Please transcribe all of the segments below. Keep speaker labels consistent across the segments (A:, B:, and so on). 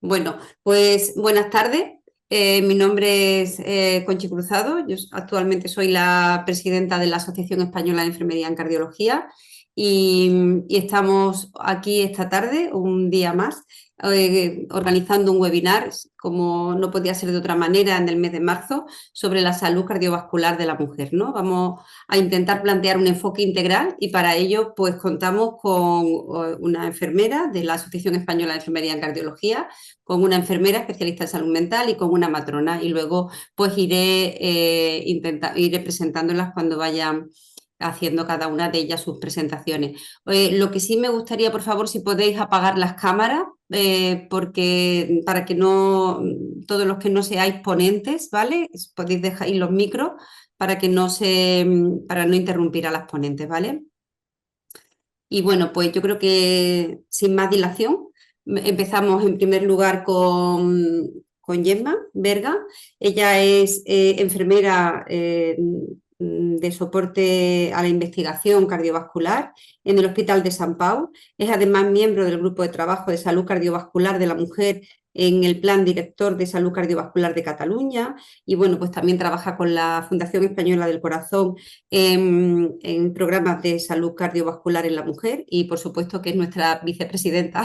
A: Bueno, pues buenas tardes. Mi nombre es Conchi Cruzado. Actualmente soy la presidenta de la Asociación Española de Enfermería en Cardiología y estamos aquí esta tarde, un día más, organizando un webinar, como no podía ser de otra manera, en el mes de marzo, sobre la salud cardiovascular de la mujer, ¿no? Vamos a intentar plantear un enfoque integral y para ello pues contamos con una enfermera de la Asociación Española de Enfermería en Cardiología, con una enfermera especialista en salud mental y con una matrona. Y luego pues iré presentándolas cuando vayan haciendo cada una de ellas sus presentaciones. Lo que sí me gustaría, por favor, si podéis apagar las cámaras, porque para que no, todos los que no seáis ponentes, ¿vale? Podéis dejar ahí los micros para no interrumpir a las ponentes, ¿vale? Y bueno, pues yo creo que sin más dilación, empezamos en primer lugar con Gemma Berga. Ella es enfermera de soporte a la investigación cardiovascular en el Hospital de Sant Pau. Es además miembro del Grupo de Trabajo de Salud Cardiovascular de la Mujer en el Plan Director de Salud Cardiovascular de Cataluña y bueno, pues también trabaja con la Fundación Española del Corazón en programas de salud cardiovascular en la mujer y por supuesto que es nuestra vicepresidenta.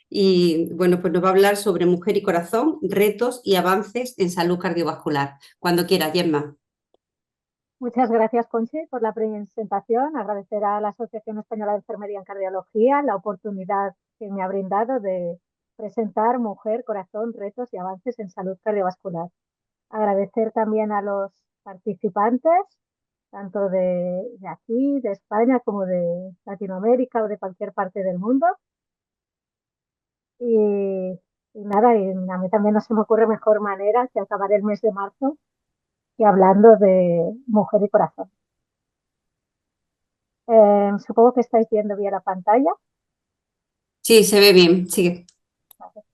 A: Y bueno, pues nos va a hablar sobre mujer y corazón, retos y avances en salud cardiovascular. Cuando quiera, Gemma.
B: Muchas gracias, Conchi, por la presentación. Agradecer a la Asociación Española de Enfermería en Cardiología la oportunidad que me ha brindado de presentar Mujer, Corazón, Retos y Avances en Salud Cardiovascular. Agradecer también a los participantes, tanto de aquí, de España, como de Latinoamérica o de cualquier parte del mundo. Y nada, y a mí también no se me ocurre mejor manera que acabar el mes de marzo que hablando de Mujer y Corazón. Supongo que estáis viendo bien la pantalla.
A: Sí, se ve bien, sigue.
B: Vale,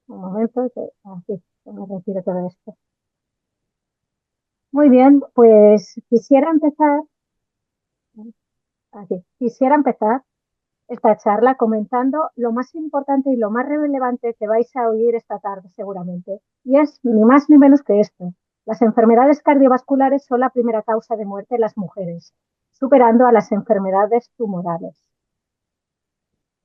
B: un momento, aquí, que me retiro todo esto. Muy bien, pues quisiera empezar esta charla comentando lo más importante y lo más relevante que vais a oír esta tarde seguramente. Y es ni más ni menos que esto. Las enfermedades cardiovasculares son la primera causa de muerte en las mujeres, superando a las enfermedades tumorales.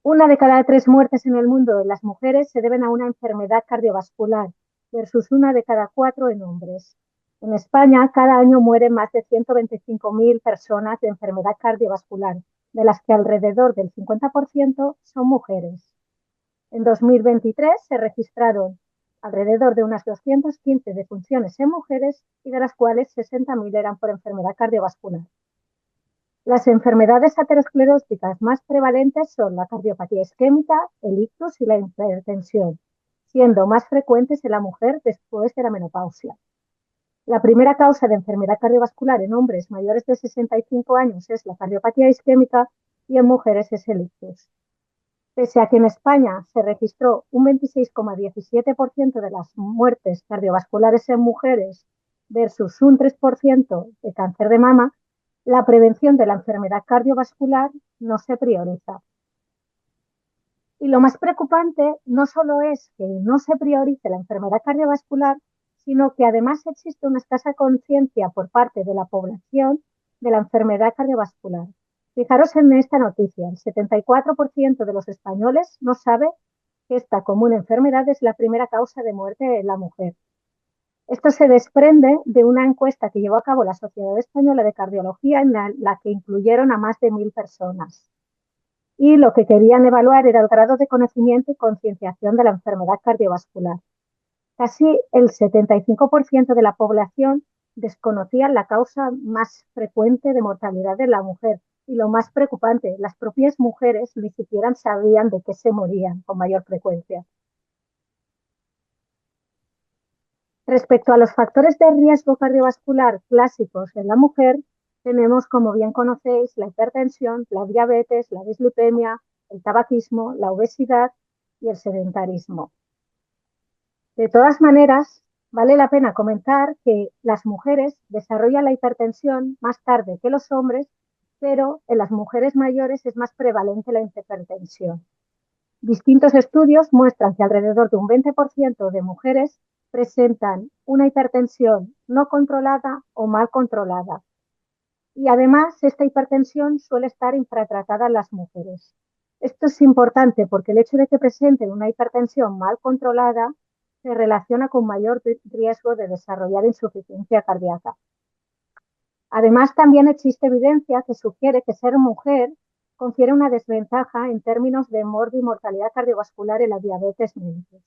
B: Una de cada 3 muertes en el mundo en las mujeres se deben a una enfermedad cardiovascular versus una de cada 4 en hombres. En España, cada año mueren más de 125.000 personas de enfermedad cardiovascular, de las que alrededor del 50% son mujeres. En 2023 se registraron alrededor de unas 215 defunciones en mujeres y de las cuales 60.000 eran por enfermedad cardiovascular. Las enfermedades ateroscleróticas más prevalentes son la cardiopatía isquémica, el ictus y la hipertensión, siendo más frecuentes en la mujer después de la menopausia. La primera causa de enfermedad cardiovascular en hombres mayores de 65 años es la cardiopatía isquémica y en mujeres es el ictus. Pese a que en España se registró un 26,17% de las muertes cardiovasculares en mujeres versus un 3% de cáncer de mama, la prevención de la enfermedad cardiovascular no se prioriza. Y lo más preocupante no solo es que no se priorice la enfermedad cardiovascular, sino que además existe una escasa conciencia por parte de la población de la enfermedad cardiovascular. Fijaros en esta noticia, el 74% de los españoles no sabe que esta común enfermedad es la primera causa de muerte en la mujer. Esto se desprende de una encuesta que llevó a cabo la Sociedad Española de Cardiología en la que incluyeron a más de 1.000 personas. Y lo que querían evaluar era el grado de conocimiento y concienciación de la enfermedad cardiovascular. Casi el 75% de la población desconocía la causa más frecuente de mortalidad de la mujer. Y lo más preocupante, las propias mujeres ni siquiera sabían de qué se morían con mayor frecuencia. Respecto a los factores de riesgo cardiovascular clásicos en la mujer, tenemos, como bien conocéis, la hipertensión, la diabetes, la dislipemia, el tabaquismo, la obesidad y el sedentarismo. De todas maneras, vale la pena comentar que las mujeres desarrollan la hipertensión más tarde que los hombres, pero en las mujeres mayores es más prevalente la hipertensión. Distintos estudios muestran que alrededor de un 20% de mujeres presentan una hipertensión no controlada o mal controlada. Y además, esta hipertensión suele estar infratratada en las mujeres. Esto es importante porque el hecho de que presenten una hipertensión mal controlada se relaciona con mayor riesgo de desarrollar insuficiencia cardíaca. Además, también existe evidencia que sugiere que ser mujer confiere una desventaja en términos de mortalidad cardiovascular en la diabetes mellitus.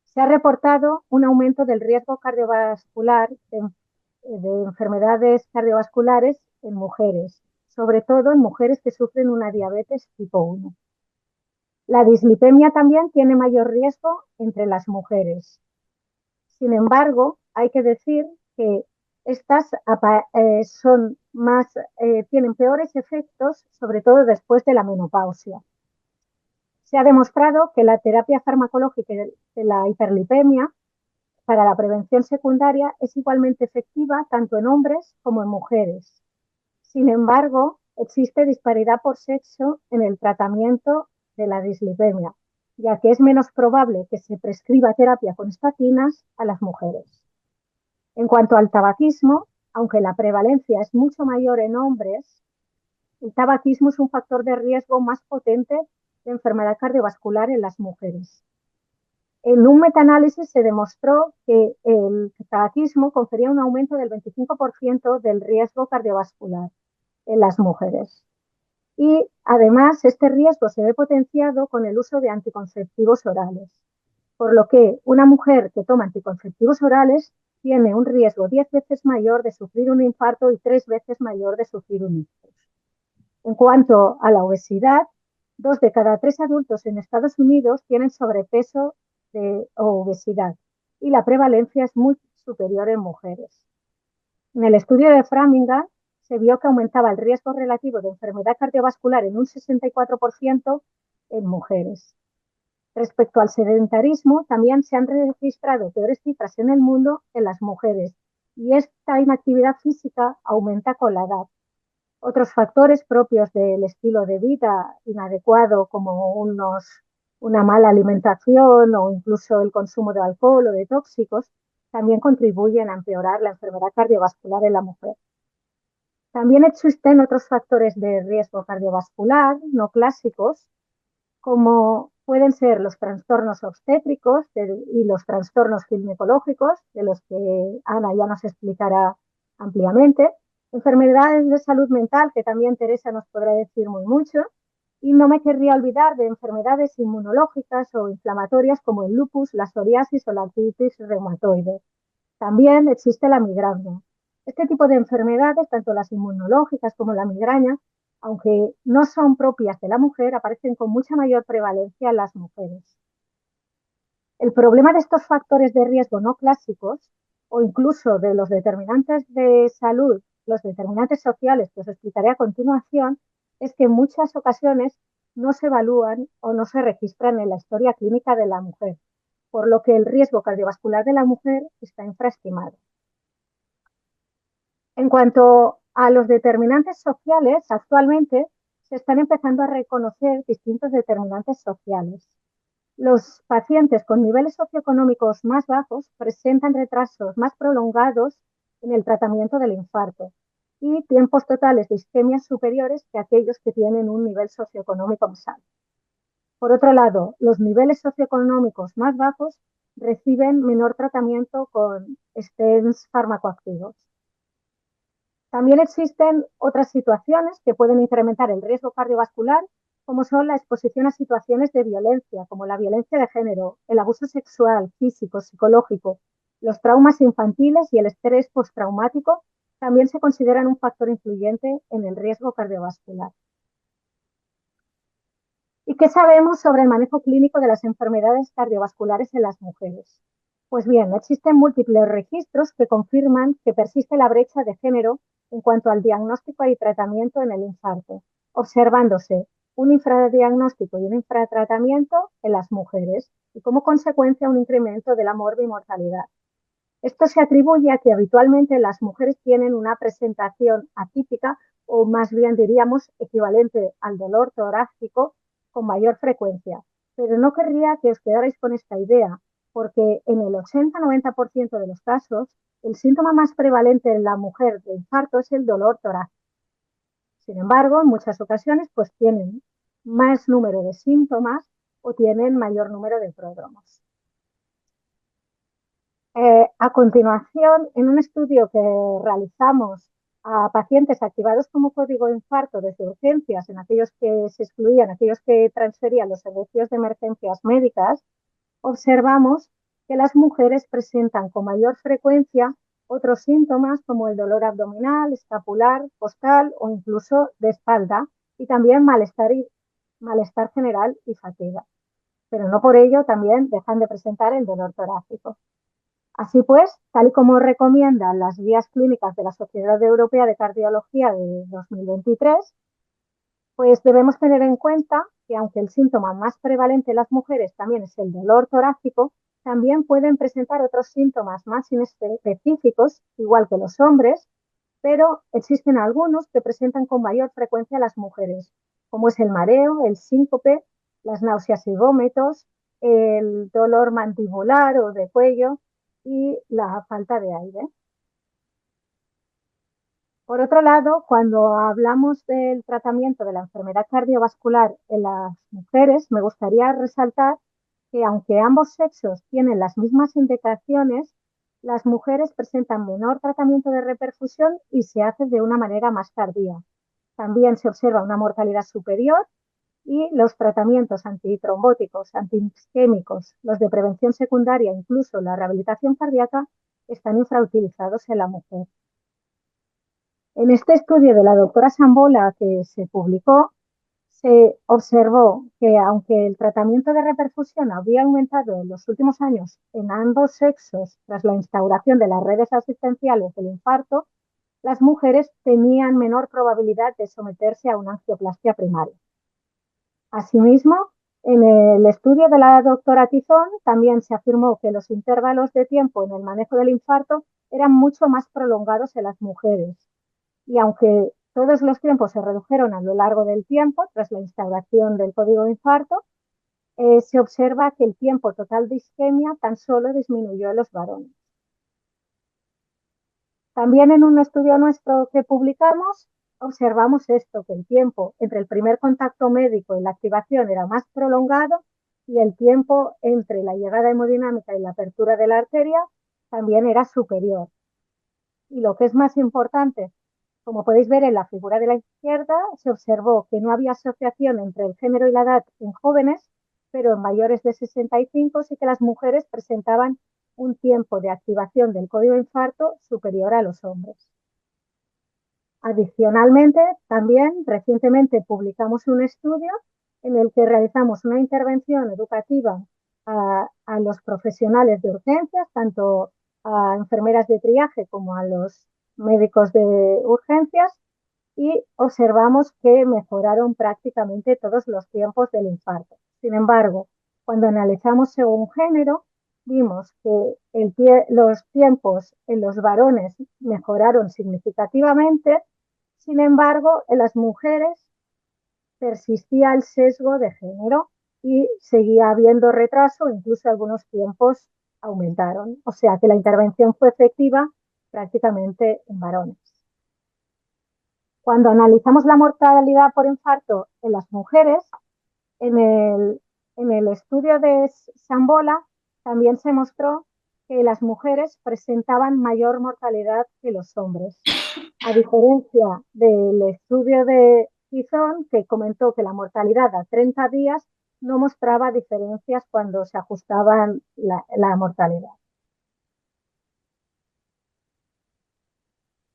B: Se ha reportado un aumento del riesgo cardiovascular de enfermedades cardiovasculares en mujeres, sobre todo en mujeres que sufren una diabetes tipo 1. La dislipemia también tiene mayor riesgo entre las mujeres. Sin embargo, hay que decir que estas tienen peores efectos, sobre todo después de la menopausia. Se ha demostrado que la terapia farmacológica de la hiperlipemia para la prevención secundaria es igualmente efectiva tanto en hombres como en mujeres. Sin embargo, existe disparidad por sexo en el tratamiento de la dislipemia, ya que es menos probable que se prescriba terapia con estatinas a las mujeres. En cuanto al tabaquismo, aunque la prevalencia es mucho mayor en hombres, el tabaquismo es un factor de riesgo más potente de enfermedad cardiovascular en las mujeres. En un metaanálisis se demostró que el tabaquismo confería un aumento del 25% del riesgo cardiovascular en las mujeres. Y además este riesgo se ve potenciado con el uso de anticonceptivos orales, por lo que una mujer que toma anticonceptivos orales tiene un riesgo 10 veces mayor de sufrir un infarto y 3 veces mayor de sufrir un ictus. En cuanto a la obesidad, 2 de cada 3 adultos en Estados Unidos tienen sobrepeso o obesidad y la prevalencia es muy superior en mujeres. En el estudio de Framingham se vio que aumentaba el riesgo relativo de enfermedad cardiovascular en un 64% en mujeres. Respecto al sedentarismo, también se han registrado peores cifras en el mundo en las mujeres y esta inactividad física aumenta con la edad. Otros factores propios del estilo de vida inadecuado, como una mala alimentación o incluso el consumo de alcohol o de tóxicos, también contribuyen a empeorar la enfermedad cardiovascular en la mujer. También existen otros factores de riesgo cardiovascular no clásicos, como pueden ser los trastornos obstétricos y los trastornos ginecológicos, de los que Ana ya nos explicará ampliamente, enfermedades de salud mental, que también Teresa nos podrá decir muy mucho, y no me querría olvidar de enfermedades inmunológicas o inflamatorias como el lupus, la psoriasis o la artritis reumatoide. También existe la migraña. Este tipo de enfermedades, tanto las inmunológicas como la migraña, aunque no son propias de la mujer, aparecen con mucha mayor prevalencia en las mujeres. El problema de estos factores de riesgo no clásicos o incluso de los determinantes de salud, los determinantes sociales que os explicaré a continuación, es que en muchas ocasiones no se evalúan o no se registran en la historia clínica de la mujer, por lo que el riesgo cardiovascular de la mujer está infraestimado. En cuanto a los determinantes sociales, actualmente se están empezando a reconocer distintos determinantes sociales. Los pacientes con niveles socioeconómicos más bajos presentan retrasos más prolongados en el tratamiento del infarto y tiempos totales de isquemia superiores que aquellos que tienen un nivel socioeconómico más alto. Por otro lado, los niveles socioeconómicos más bajos reciben menor tratamiento con stents farmacoactivos. También existen otras situaciones que pueden incrementar el riesgo cardiovascular, como son la exposición a situaciones de violencia, como la violencia de género, el abuso sexual, físico, psicológico, los traumas infantiles y el estrés postraumático también se consideran un factor influyente en el riesgo cardiovascular. ¿Y qué sabemos sobre el manejo clínico de las enfermedades cardiovasculares en las mujeres? Pues bien, existen múltiples registros que confirman que persiste la brecha de género en cuanto al diagnóstico y tratamiento en el infarto, observándose un infradiagnóstico y un infratratamiento en las mujeres y como consecuencia un incremento de la morbimortalidad. Esto se atribuye a que habitualmente las mujeres tienen una presentación atípica o más bien diríamos equivalente al dolor torácico con mayor frecuencia pero no querría que os quedarais con esta idea, porque en el 80-90% de los casos, el síntoma más prevalente en la mujer de infarto es el dolor torácico. Sin embargo, en muchas ocasiones pues tienen más número de síntomas o tienen mayor número de pródromos. A continuación, en un estudio que realizamos a pacientes activados como código de infarto desde urgencias, en aquellos que se excluían, aquellos que transferían los servicios de emergencias médicas, observamos que las mujeres presentan con mayor frecuencia otros síntomas como el dolor abdominal, escapular, costal o incluso de espalda y también malestar general y fatiga. Pero no por ello también dejan de presentar el dolor torácico. Así pues, tal y como recomiendan las guías clínicas de la Sociedad Europea de Cardiología de 2023, pues debemos tener en cuenta que aunque el síntoma más prevalente en las mujeres también es el dolor torácico, también pueden presentar otros síntomas más inespecíficos, igual que los hombres, pero existen algunos que presentan con mayor frecuencia las mujeres, como es el mareo, el síncope, las náuseas y vómitos, el dolor mandibular o de cuello y la falta de aire. Por otro lado, cuando hablamos del tratamiento de la enfermedad cardiovascular en las mujeres, me gustaría resaltar que aunque ambos sexos tienen las mismas indicaciones, las mujeres presentan menor tratamiento de reperfusión y se hace de una manera más tardía. También se observa una mortalidad superior y los tratamientos antitrombóticos, antiisquémicos, los de prevención secundaria, incluso la rehabilitación cardíaca, están infrautilizados en la mujer. En este estudio de la doctora Sambola que se publicó, se observó que aunque el tratamiento de reperfusión había aumentado en los últimos años en ambos sexos tras la instauración de las redes asistenciales del infarto, las mujeres tenían menor probabilidad de someterse a una angioplastia primaria. Asimismo, en el estudio de la doctora Tizón también se afirmó que los intervalos de tiempo en el manejo del infarto eran mucho más prolongados en las mujeres. Y aunque todos los tiempos se redujeron a lo largo del tiempo, tras la instauración del código de infarto, se observa que el tiempo total de isquemia tan solo disminuyó en los varones. También en un estudio nuestro que publicamos, observamos esto, que el tiempo entre el primer contacto médico y la activación era más prolongado y el tiempo entre la llegada hemodinámica y la apertura de la arteria también era superior. Y lo que es más importante, como podéis ver en la figura de la izquierda, se observó que no había asociación entre el género y la edad en jóvenes, pero en mayores de 65 sí que las mujeres presentaban un tiempo de activación del código de infarto superior a los hombres. Adicionalmente, también recientemente publicamos un estudio en el que realizamos una intervención educativa a los profesionales de urgencias, tanto a enfermeras de triaje como a los médicos de urgencias, y observamos que mejoraron prácticamente todos los tiempos del infarto. Sin embargo, cuando analizamos según género, vimos que los tiempos en los varones mejoraron significativamente. Sin embargo, en las mujeres persistía el sesgo de género y seguía habiendo retraso, incluso algunos tiempos aumentaron. O sea que la intervención fue efectiva prácticamente en varones. Cuando analizamos la mortalidad por infarto en las mujeres, en el estudio de Sambola también se mostró que las mujeres presentaban mayor mortalidad que los hombres. A diferencia del estudio de Tizón, que comentó que la mortalidad a 30 días no mostraba diferencias cuando se ajustaban la mortalidad.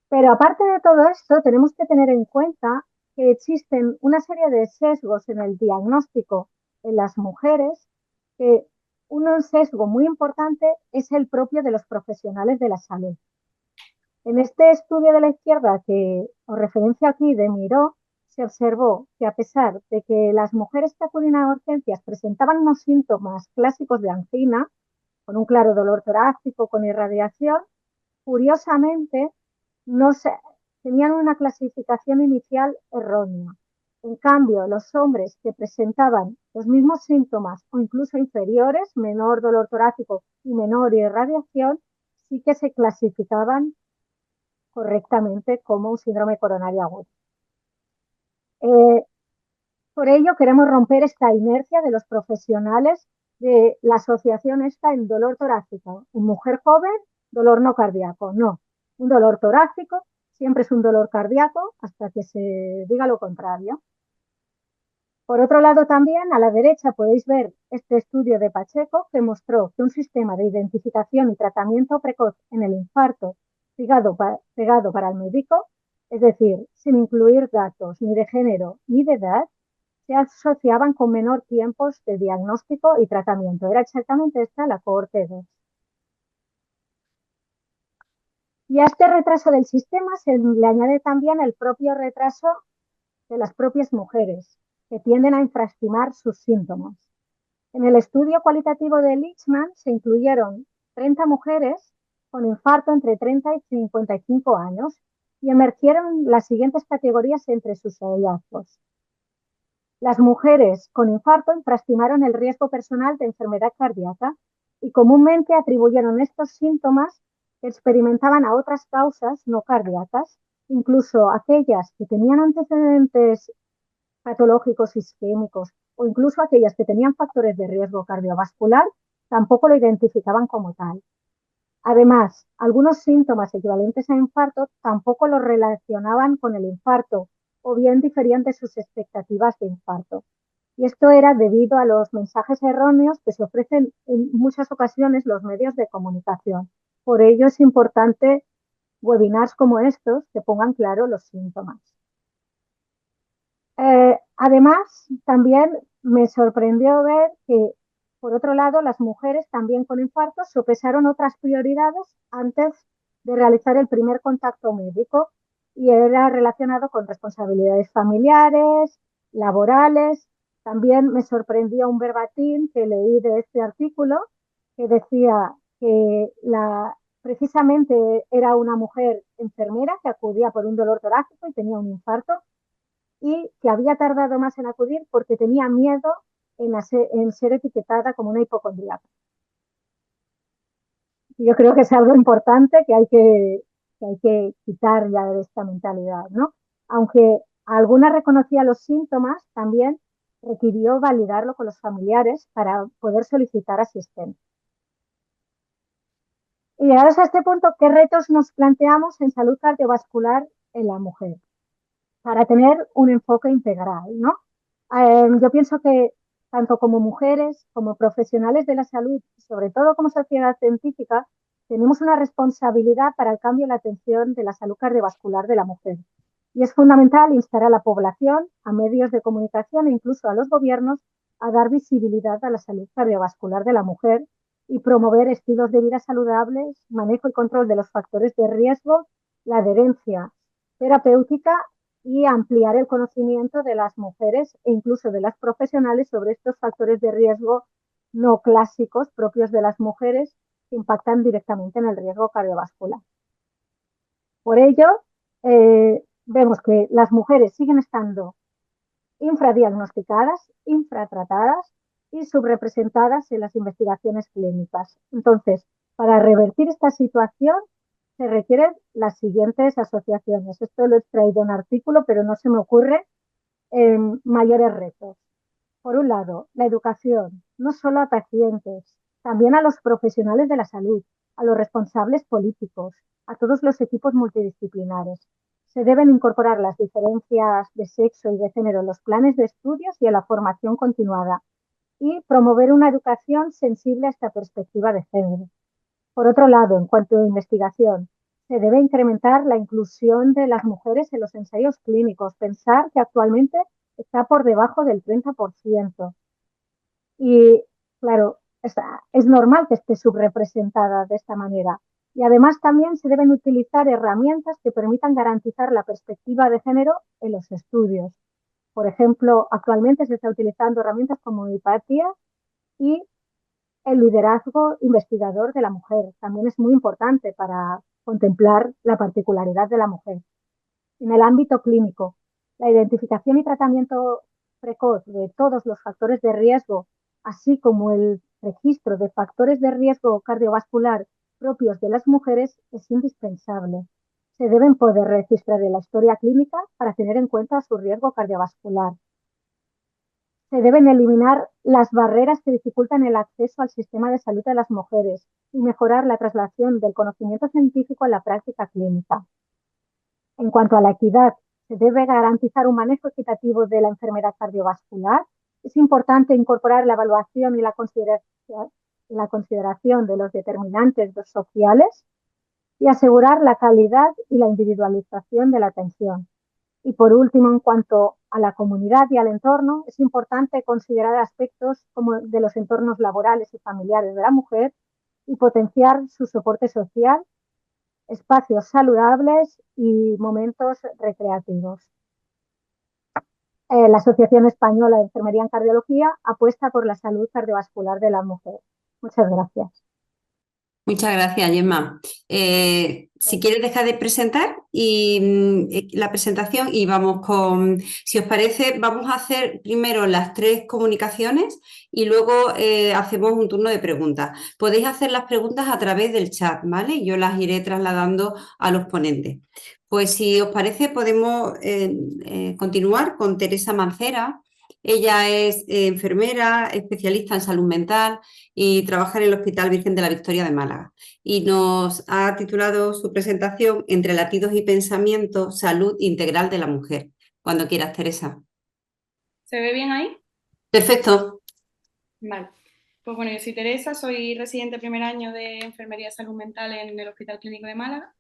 B: Pero aparte de todo esto, tenemos que tener en cuenta que existen una serie de sesgos en el diagnóstico en las mujeres, que un sesgo muy importante es el propio de los profesionales de la salud. En este estudio de la izquierda que os referencio aquí de Miró, se observó que a pesar de que las mujeres que acuden a urgencias presentaban unos síntomas clásicos de angina, con un claro dolor torácico, con irradiación, curiosamente no se, tenían una clasificación inicial errónea. En cambio, los hombres que presentaban los mismos síntomas o incluso inferiores, menor dolor torácico y menor irradiación, sí que se clasificaban correctamente como un síndrome coronario agudo. Eh, por ello, queremos romper esta inercia de los profesionales de la asociación esta en dolor torácico. En mujer joven, dolor no cardíaco. No, un dolor torácico siempre es un dolor cardíaco hasta que se diga lo contrario. Por otro lado, también a la derecha podéis ver este estudio de Pacheco que mostró que un sistema de identificación y tratamiento precoz en el infarto pegado para el médico, es decir, sin incluir datos ni de género ni de edad, se asociaban con menor tiempos de diagnóstico y tratamiento. Era exactamente esta la cohorte 2. Y a este retraso del sistema se le añade también el propio retraso de las propias mujeres, que tienden a infraestimar sus síntomas. En el estudio cualitativo de Lichman se incluyeron 30 mujeres con infarto entre 30 y 55 años y emergieron las siguientes categorías entre sus hallazgos. Las mujeres con infarto infraestimaron el riesgo personal de enfermedad cardíaca y comúnmente atribuyeron estos síntomas que experimentaban a otras causas no cardíacas, incluso aquellas que tenían antecedentes patológicos isquémicos o incluso aquellas que tenían factores de riesgo cardiovascular, tampoco lo identificaban como tal. Además, algunos síntomas equivalentes a infarto tampoco los relacionaban con el infarto o bien diferían de sus expectativas de infarto. Y esto era debido a los mensajes erróneos que se ofrecen en muchas ocasiones los medios de comunicación. Por ello es importante webinars como estos que pongan claro los síntomas. Además, también me sorprendió ver que, por otro lado, las mujeres también con infartos sopesaron otras prioridades antes de realizar el primer contacto médico y era relacionado con responsabilidades familiares, laborales. También me sorprendió un verbatim que leí de este artículo que decía que precisamente era una mujer enfermera que acudía por un dolor torácico y tenía un infarto y que había tardado más en acudir porque tenía miedo en ser etiquetada como una hipocondríaca. Yo creo que es algo importante que hay que quitar ya de esta mentalidad, ¿no? Aunque alguna reconocía los síntomas, también requirió validarlo con los familiares para poder solicitar asistencia. Y llegados a este punto, ¿qué retos nos planteamos en salud cardiovascular en la mujer? Para tener un enfoque integral, ¿no? Yo pienso que tanto como mujeres, como profesionales de la salud, sobre todo como sociedad científica, tenemos una responsabilidad para el cambio y la atención de la salud cardiovascular de la mujer. Y es fundamental instar a la población, a medios de comunicación e incluso a los gobiernos a dar visibilidad a la salud cardiovascular de la mujer y promover estilos de vida saludables, manejo y control de los factores de riesgo, la adherencia terapéutica y ampliar el conocimiento de las mujeres e incluso de las profesionales sobre estos factores de riesgo no clásicos propios de las mujeres que impactan directamente en el riesgo cardiovascular. Por ello, vemos que las mujeres siguen estando infradiagnosticadas, infratratadas y subrepresentadas en las investigaciones clínicas. Entonces, para revertir esta situación, se requieren las siguientes asociaciones. Esto lo he traído en artículo, pero no se me ocurre mayores retos. Por un lado, la educación, no solo a pacientes, también a los profesionales de la salud, a los responsables políticos, a todos los equipos multidisciplinares. Se deben incorporar las diferencias de sexo y de género en los planes de estudios y en la formación continuada y promover una educación sensible a esta perspectiva de género. Por otro lado, en cuanto a investigación, se debe incrementar la inclusión de las mujeres en los ensayos clínicos. Pensar que actualmente está por debajo del 30%. Y claro, es normal que esté subrepresentada de esta manera. Y además también se deben utilizar herramientas que permitan garantizar la perspectiva de género en los estudios. Por ejemplo, actualmente se está utilizando herramientas como Hipatia y el liderazgo investigador de la mujer. También es muy importante para contemplar la particularidad de la mujer. En el ámbito clínico, la identificación y tratamiento precoz de todos los factores de riesgo, así como el registro de factores de riesgo cardiovascular propios de las mujeres, es indispensable. Se deben poder registrar en la historia clínica para tener en cuenta su riesgo cardiovascular. Se deben eliminar las barreras que dificultan el acceso al sistema de salud de las mujeres y mejorar la traslación del conocimiento científico a la práctica clínica. En cuanto a la equidad, se debe garantizar un manejo equitativo de la enfermedad cardiovascular. Es importante incorporar la evaluación y la consideración de los determinantes sociales y asegurar la calidad y la individualización de la atención. Y por último, en cuanto a la comunidad y al entorno, es importante considerar aspectos como de los entornos laborales y familiares de la mujer y potenciar su soporte social, espacios saludables y momentos recreativos. La Asociación Española de Enfermería en Cardiología apuesta por la salud cardiovascular de la mujer. Muchas gracias.
A: Muchas gracias, Gemma. Si quieres dejar de presentar la presentación y vamos con, si os parece, vamos a hacer primero las 3 comunicaciones y luego hacemos un turno de preguntas. Podéis hacer las preguntas a través del chat, ¿vale? Yo las iré trasladando a los ponentes. Pues si os parece, podemos continuar con Teresa Mancera. Ella es enfermera, especialista en salud mental y trabaja en el Hospital Virgen de la Victoria de Málaga. Y nos ha titulado su presentación Entre latidos y pensamientos, salud integral de la mujer. Cuando quieras, Teresa.
C: ¿Se ve bien ahí?
A: Perfecto.
C: Vale. Pues bueno, yo soy Teresa, soy residente primer año de Enfermería y Salud Mental en el Hospital Clínico de Málaga.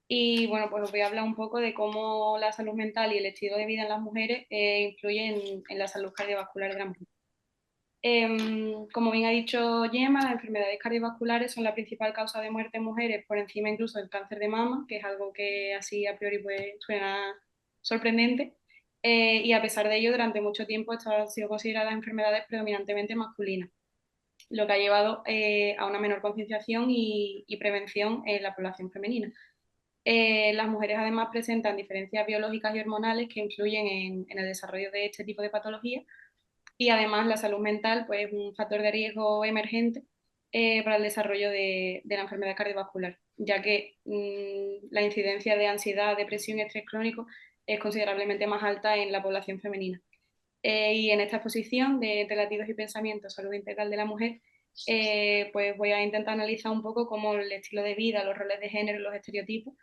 C: Y bueno, pues os voy a hablar un poco de cómo la salud mental y el estilo de vida en las mujeres influyen en la salud cardiovascular de la mujer. Como bien ha dicho Gemma, las enfermedades cardiovasculares son la principal causa de muerte en mujeres, por encima incluso del cáncer de mama, que es algo que así a priori pues, suena sorprendente. Y a pesar de ello, durante mucho tiempo estas han sido consideradas enfermedades predominantemente masculinas, lo que ha llevado a una menor concienciación y prevención en la población femenina. Las mujeres además presentan diferencias biológicas y hormonales que influyen en el desarrollo de este tipo de patologías, y además la salud mental pues, es un factor de riesgo emergente para el desarrollo de la enfermedad cardiovascular, ya que la incidencia de ansiedad, depresión y estrés crónico es considerablemente más alta en la población femenina. Y en esta exposición de latidos y pensamientos, salud integral de la mujer, pues voy a intentar analizar un poco cómo el estilo de vida, los roles de género y los estereotipos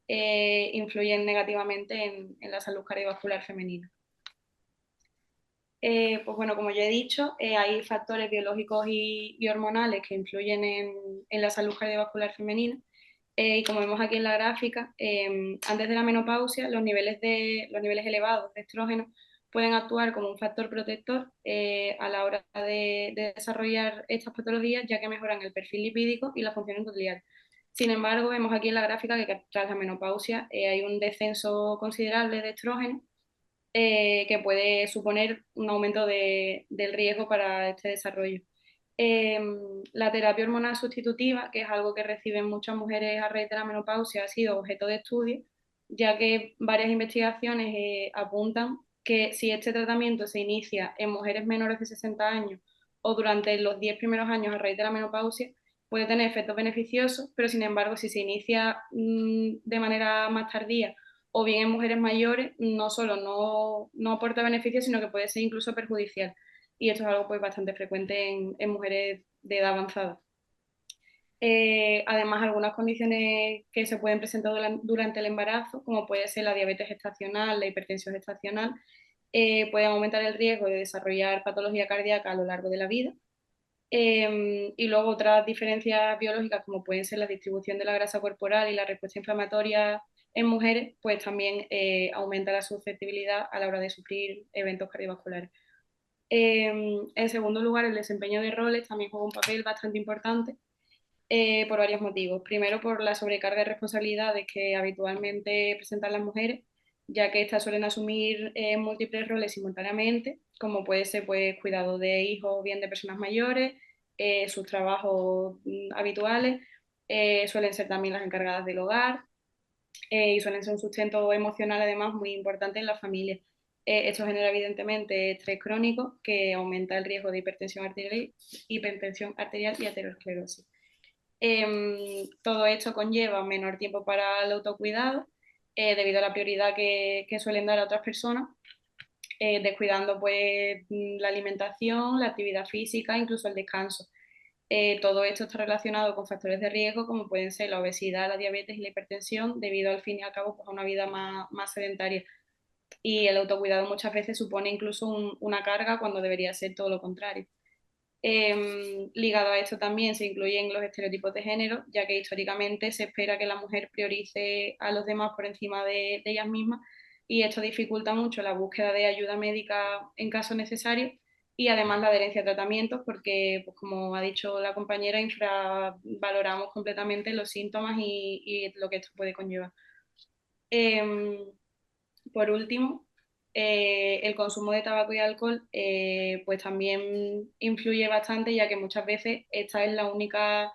C: influyen negativamente en la salud cardiovascular femenina. Pues bueno, como ya he dicho, hay factores biológicos y hormonales que influyen en la salud cardiovascular femenina. Y como vemos aquí en la gráfica, antes de la menopausia, los niveles elevados de estrógeno pueden actuar como un factor protector a la hora de desarrollar estas patologías, ya que mejoran el perfil lipídico y la función endotelial. Sin embargo, vemos aquí en la gráfica que tras la menopausia hay un descenso considerable de estrógeno, que puede suponer un aumento del riesgo para este desarrollo. La terapia hormonal sustitutiva, que es algo que reciben muchas mujeres a raíz de la menopausia, ha sido objeto de estudio, ya que varias investigaciones apuntan que si este tratamiento se inicia en mujeres menores de 60 años o durante los 10 primeros años a raíz de la menopausia, puede tener efectos beneficiosos, pero sin embargo, si se inicia de manera más tardía o bien en mujeres mayores, no solo no aporta beneficios, sino que puede ser incluso perjudicial. Y esto es algo pues, bastante frecuente en mujeres de edad avanzada. Además, algunas condiciones que se pueden presentar durante el embarazo, como puede ser la diabetes gestacional, la hipertensión gestacional, pueden aumentar el riesgo de desarrollar patología cardíaca a lo largo de la vida. Y luego otras diferencias biológicas, como pueden ser la distribución de la grasa corporal y la respuesta inflamatoria en mujeres, pues también aumenta la susceptibilidad a la hora de sufrir eventos cardiovasculares. En segundo lugar, el desempeño de roles también juega un papel bastante importante por varios motivos. Primero, por la sobrecarga de responsabilidades que habitualmente presentan las mujeres, ya que estas suelen asumir múltiples roles simultáneamente, como puede ser pues, cuidado de hijos o bien de personas mayores, sus trabajos habituales, suelen ser también las encargadas del hogar, y suelen ser un sustento emocional además muy importante en la familia. Esto genera evidentemente estrés crónico que aumenta el riesgo de hipertensión arterial y aterosclerosis. Todo esto conlleva menor tiempo para el autocuidado debido a la prioridad que suelen dar a otras personas, descuidando pues la alimentación, la actividad física, incluso el descanso. Todo esto está relacionado con factores de riesgo como pueden ser la obesidad, la diabetes y la hipertensión, debido al fin y al cabo pues, a una vida más sedentaria. Y el autocuidado muchas veces supone incluso una carga cuando debería ser todo lo contrario. Ligado a esto también se incluyen los estereotipos de género, ya que históricamente se espera que la mujer priorice a los demás por encima de ellas mismas, y esto dificulta mucho la búsqueda de ayuda médica en caso necesario y además la adherencia a tratamientos porque, pues, como ha dicho la compañera, infravaloramos completamente los síntomas y lo que esto puede conllevar. Por último, el consumo de tabaco y alcohol pues también influye bastante, ya que muchas veces esta es la única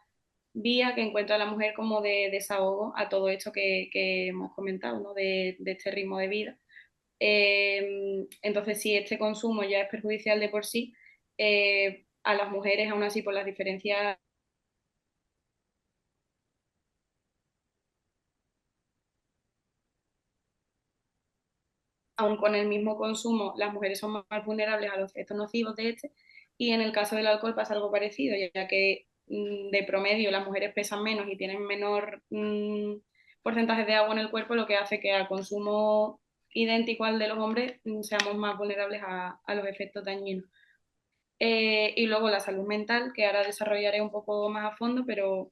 C: vía que encuentra la mujer como de desahogo a todo esto que hemos comentado, ¿no? De este ritmo de vida. Entonces, si este consumo ya es perjudicial de por sí, a las mujeres, aún así, por las diferencias aun con el mismo consumo, las mujeres son más vulnerables a los efectos nocivos de este, y en el caso del alcohol pasa algo parecido, ya que de promedio las mujeres pesan menos y tienen menor porcentaje de agua en el cuerpo, lo que hace que al consumo idéntico al de los hombres seamos más vulnerables a los efectos dañinos. Y luego la salud mental, que ahora desarrollaré un poco más a fondo, pero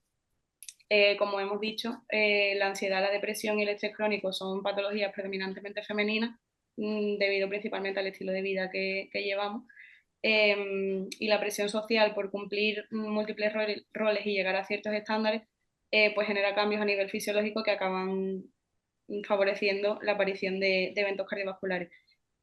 C: como hemos dicho, la ansiedad, la depresión y el estrés crónico son patologías predominantemente femeninas, debido principalmente al estilo de vida que llevamos. Y la presión social por cumplir múltiples roles y llegar a ciertos estándares, pues genera cambios a nivel fisiológico que acaban favoreciendo la aparición de eventos cardiovasculares.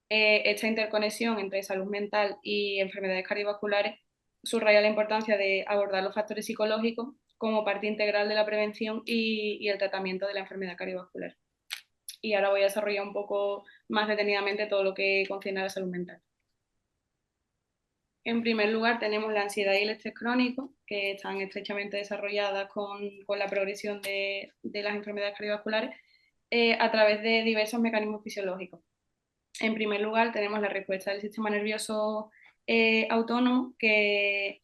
C: Esta interconexión entre salud mental y enfermedades cardiovasculares subraya la importancia de abordar los factores psicológicos como parte integral de la prevención y el tratamiento de la enfermedad cardiovascular. Y ahora voy a desarrollar un poco más detenidamente todo lo que concierne a la salud mental. En primer lugar, tenemos la ansiedad y el estrés crónico, que están estrechamente desarrolladas con la progresión de las enfermedades cardiovasculares a través de diversos mecanismos fisiológicos. En primer lugar, tenemos la respuesta del sistema nervioso autónomo, que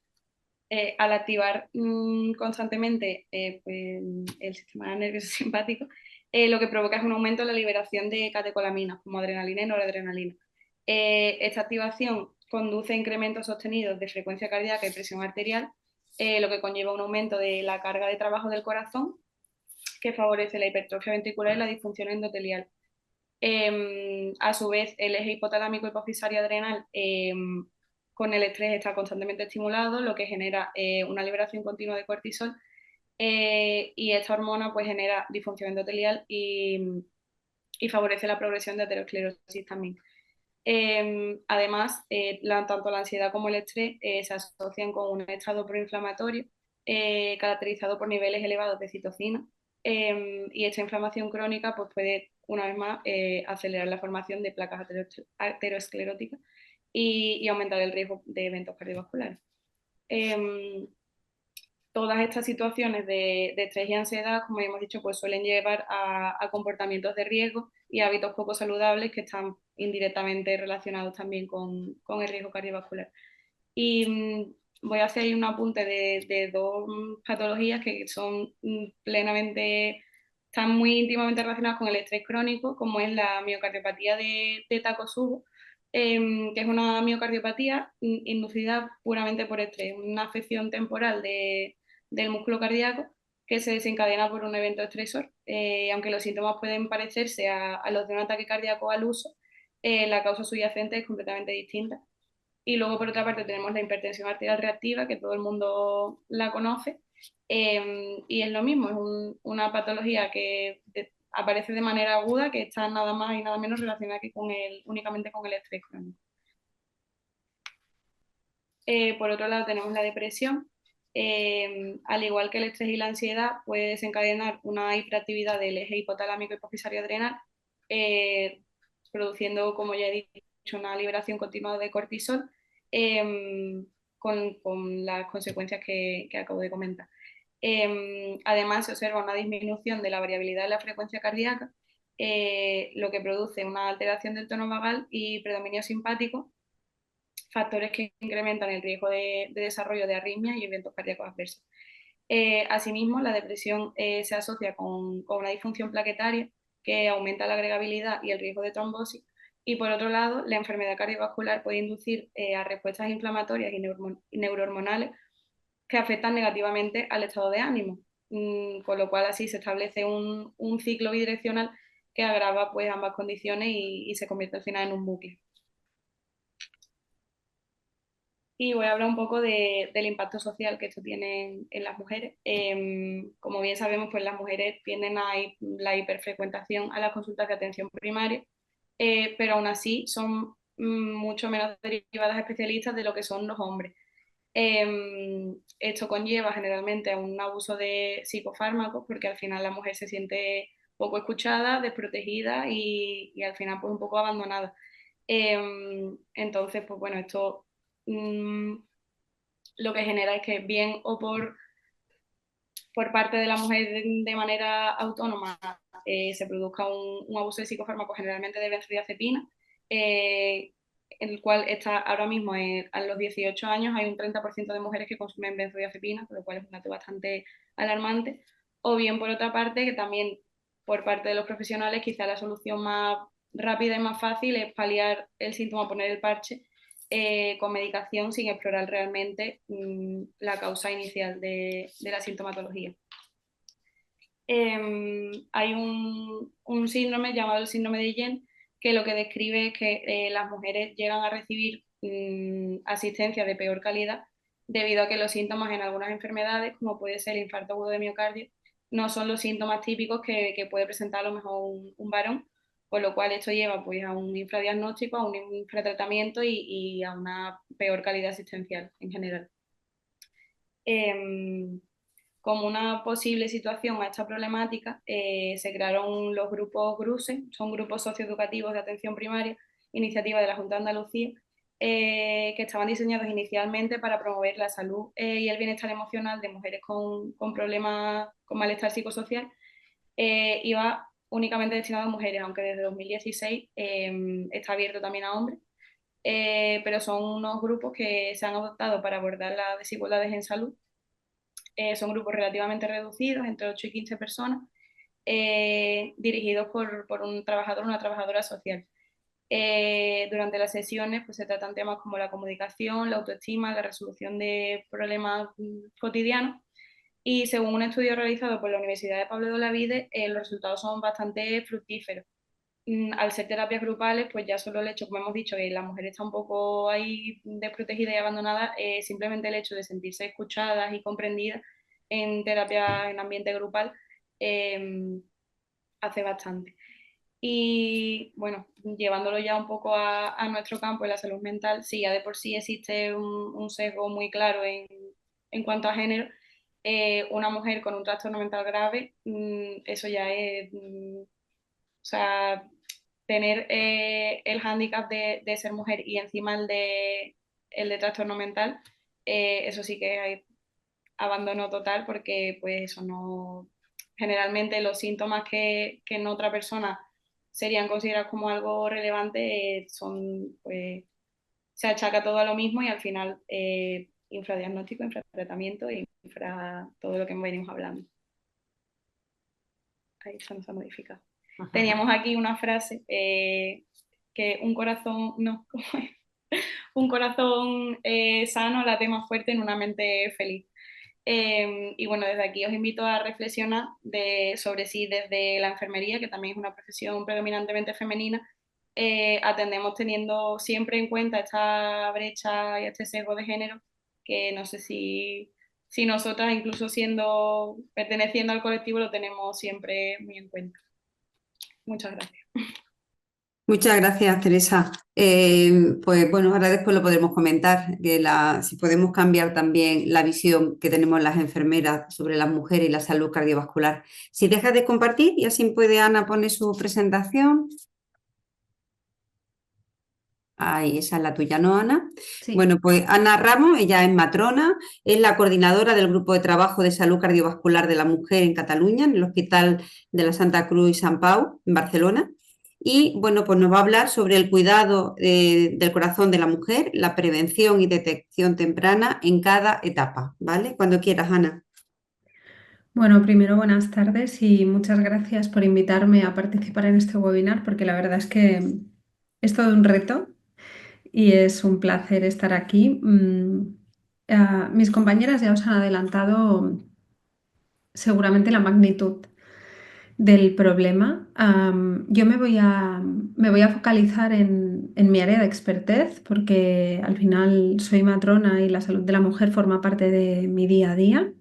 C: al activar constantemente pues, el sistema nervioso simpático, lo que provoca es un aumento en la liberación de catecolaminas, como adrenalina y noradrenalina. Esta activación conduce a incrementos sostenidos de frecuencia cardíaca y presión arterial, lo que conlleva un aumento de la carga de trabajo del corazón, que favorece la hipertrofia ventricular y la disfunción endotelial. A su vez, el eje hipotalámico hipofisario adrenal con el estrés está constantemente estimulado, lo que genera una liberación continua de cortisol, y esta hormona pues genera disfunción endotelial y favorece la progresión de aterosclerosis también. Además, tanto la ansiedad como el estrés se asocian con un estado proinflamatorio caracterizado por niveles elevados de citocina, y esta inflamación crónica pues, puede, una vez más, acelerar la formación de placas ateroscleróticas y aumentar el riesgo de eventos cardiovasculares. Todas estas situaciones de estrés y ansiedad, como hemos dicho, pues suelen llevar a comportamientos de riesgo y hábitos poco saludables que están indirectamente relacionados también con el riesgo cardiovascular. Y voy a hacer un apunte de dos patologías que son plenamente, están muy íntimamente relacionadas con el estrés crónico, como es la miocardiopatía de Takotsubo, que es una miocardiopatía inducida puramente por estrés, una afección temporal del músculo cardíaco que se desencadena por un evento estresor. Aunque los síntomas pueden parecerse a los de un ataque cardíaco al uso, la causa subyacente es completamente distinta. Y luego, por otra parte, tenemos la hipertensión arterial reactiva, que todo el mundo la conoce, y es lo mismo, es una patología que aparece de manera aguda, que está nada más y nada menos relacionada que únicamente con el estrés crónico. Por otro lado, tenemos la depresión. Al igual que el estrés y la ansiedad, puede desencadenar una hiperactividad del eje hipotalámico hipofisario adrenal, produciendo, como ya he dicho, una liberación continua de cortisol, con las consecuencias que acabo de comentar. Además, se observa una disminución de la variabilidad de la frecuencia cardíaca, lo que produce una alteración del tono vagal y predominio simpático, factores que incrementan el riesgo de desarrollo de arritmias y eventos cardíacos adversos. Asimismo, la depresión se asocia con una disfunción plaquetaria que aumenta la agregabilidad y el riesgo de trombosis. Y por otro lado, la enfermedad cardiovascular puede inducir a respuestas inflamatorias y neurohormonales que afectan negativamente al estado de ánimo, con lo cual así se establece un ciclo bidireccional que agrava pues, ambas condiciones y se convierte al final en un bucle. Y voy a hablar un poco del impacto social que esto tiene en las mujeres. Como bien sabemos, pues las mujeres tienden a la hiperfrecuentación a las consultas de atención primaria, pero aún así son mucho menos derivadas a especialistas de lo que son los hombres. Esto conlleva generalmente a un abuso de psicofármacos porque al final la mujer se siente poco escuchada, desprotegida y al final pues un poco abandonada. Entonces, pues bueno, esto lo que genera es que bien o por parte de la mujer de manera autónoma se produzca un abuso de psicofármacos, generalmente de benzodiazepina, el cual está ahora mismo a los 18 años hay un 30% de mujeres que consumen benzodiazepina, con lo cual es un dato bastante alarmante. O bien, por otra parte, que también por parte de los profesionales quizá la solución más rápida y más fácil es paliar el síntoma, poner el parche con medicación sin explorar realmente la causa inicial de la sintomatología. Hay un síndrome llamado el síndrome de Yen, que lo que describe es que las mujeres llegan a recibir asistencia de peor calidad debido a que los síntomas en algunas enfermedades, como puede ser el infarto agudo de miocardio, no son los síntomas típicos que puede presentar a lo mejor un varón, con lo cual esto lleva pues, a un infradiagnóstico, a un infratratamiento y a una peor calidad asistencial en general. Como una posible situación a esta problemática, se crearon los grupos GRUSE, son grupos socioeducativos de atención primaria, iniciativa de la Junta de Andalucía, que estaban diseñados inicialmente para promover la salud y el bienestar emocional de mujeres con problemas, con malestar psicosocial. Iba únicamente destinado a mujeres, aunque desde 2016 está abierto también a hombres. Pero son unos grupos que se han adoptado para abordar las desigualdades en salud. Son grupos relativamente reducidos, entre 8 y 15 personas, dirigidos por un trabajador o una trabajadora social. Durante las sesiones pues, se tratan temas como la comunicación, la autoestima, la resolución de problemas cotidianos. Y según un estudio realizado por la Universidad de Pablo de Olavide, los resultados son bastante fructíferos. Al ser terapias grupales, pues ya solo el hecho, como hemos dicho, que la mujer está un poco ahí desprotegida y abandonada, simplemente el hecho de sentirse escuchadas y comprendidas en terapia en ambiente grupal hace bastante. Y bueno, llevándolo ya un poco a nuestro campo, en la salud mental, sí, ya de por sí existe un sesgo muy claro en cuanto a género. Una mujer con un trastorno mental grave, eso ya es, o sea, tener el hándicap de ser mujer y encima el de trastorno mental, eso sí que hay abandono total porque pues eso no, generalmente los síntomas que en otra persona serían considerados como algo relevante son, pues, se achaca todo a lo mismo y al final infradiagnóstico, infratratamiento e infra todo lo que venimos hablando. Ahí eso no se ha modificado. Ajá. Teníamos aquí una frase que un corazón, no, ¿cómo es? Un corazón sano late más fuerte en una mente feliz. Y bueno, desde aquí os invito a reflexionar sobre si desde la enfermería, que también es una profesión predominantemente femenina, atendemos teniendo siempre en cuenta esta brecha y este sesgo de género, que no sé si nosotras, incluso perteneciendo al colectivo, lo tenemos siempre muy en cuenta. Muchas gracias.
A: Muchas gracias, Teresa. Pues bueno, ahora después lo podremos comentar, que si podemos cambiar también la visión que tenemos las enfermeras sobre las mujeres y la salud cardiovascular. Si dejas de compartir y así puede Ana poner su presentación. Ahí, esa es la tuya, ¿no, Ana?
D: Sí.
A: Bueno, pues Ana Ramos, ella es matrona, es la coordinadora del Grupo de Trabajo de Salud Cardiovascular de la Mujer en Cataluña, en el Hospital de la Santa Cruz y Sant Pau, en Barcelona. Y bueno, pues nos va a hablar sobre el cuidado del corazón de la mujer, la prevención y detección temprana en cada etapa, ¿vale? Cuando quieras, Ana.
D: Bueno, primero buenas tardes y muchas gracias por invitarme a participar en este webinar porque la verdad es que es todo un reto y es un placer estar aquí. Mis compañeras ya os han adelantado seguramente la magnitud del problema. Yo me voy a focalizar en mi área de expertez porque al final soy matrona y la salud de la mujer forma parte de mi día a día.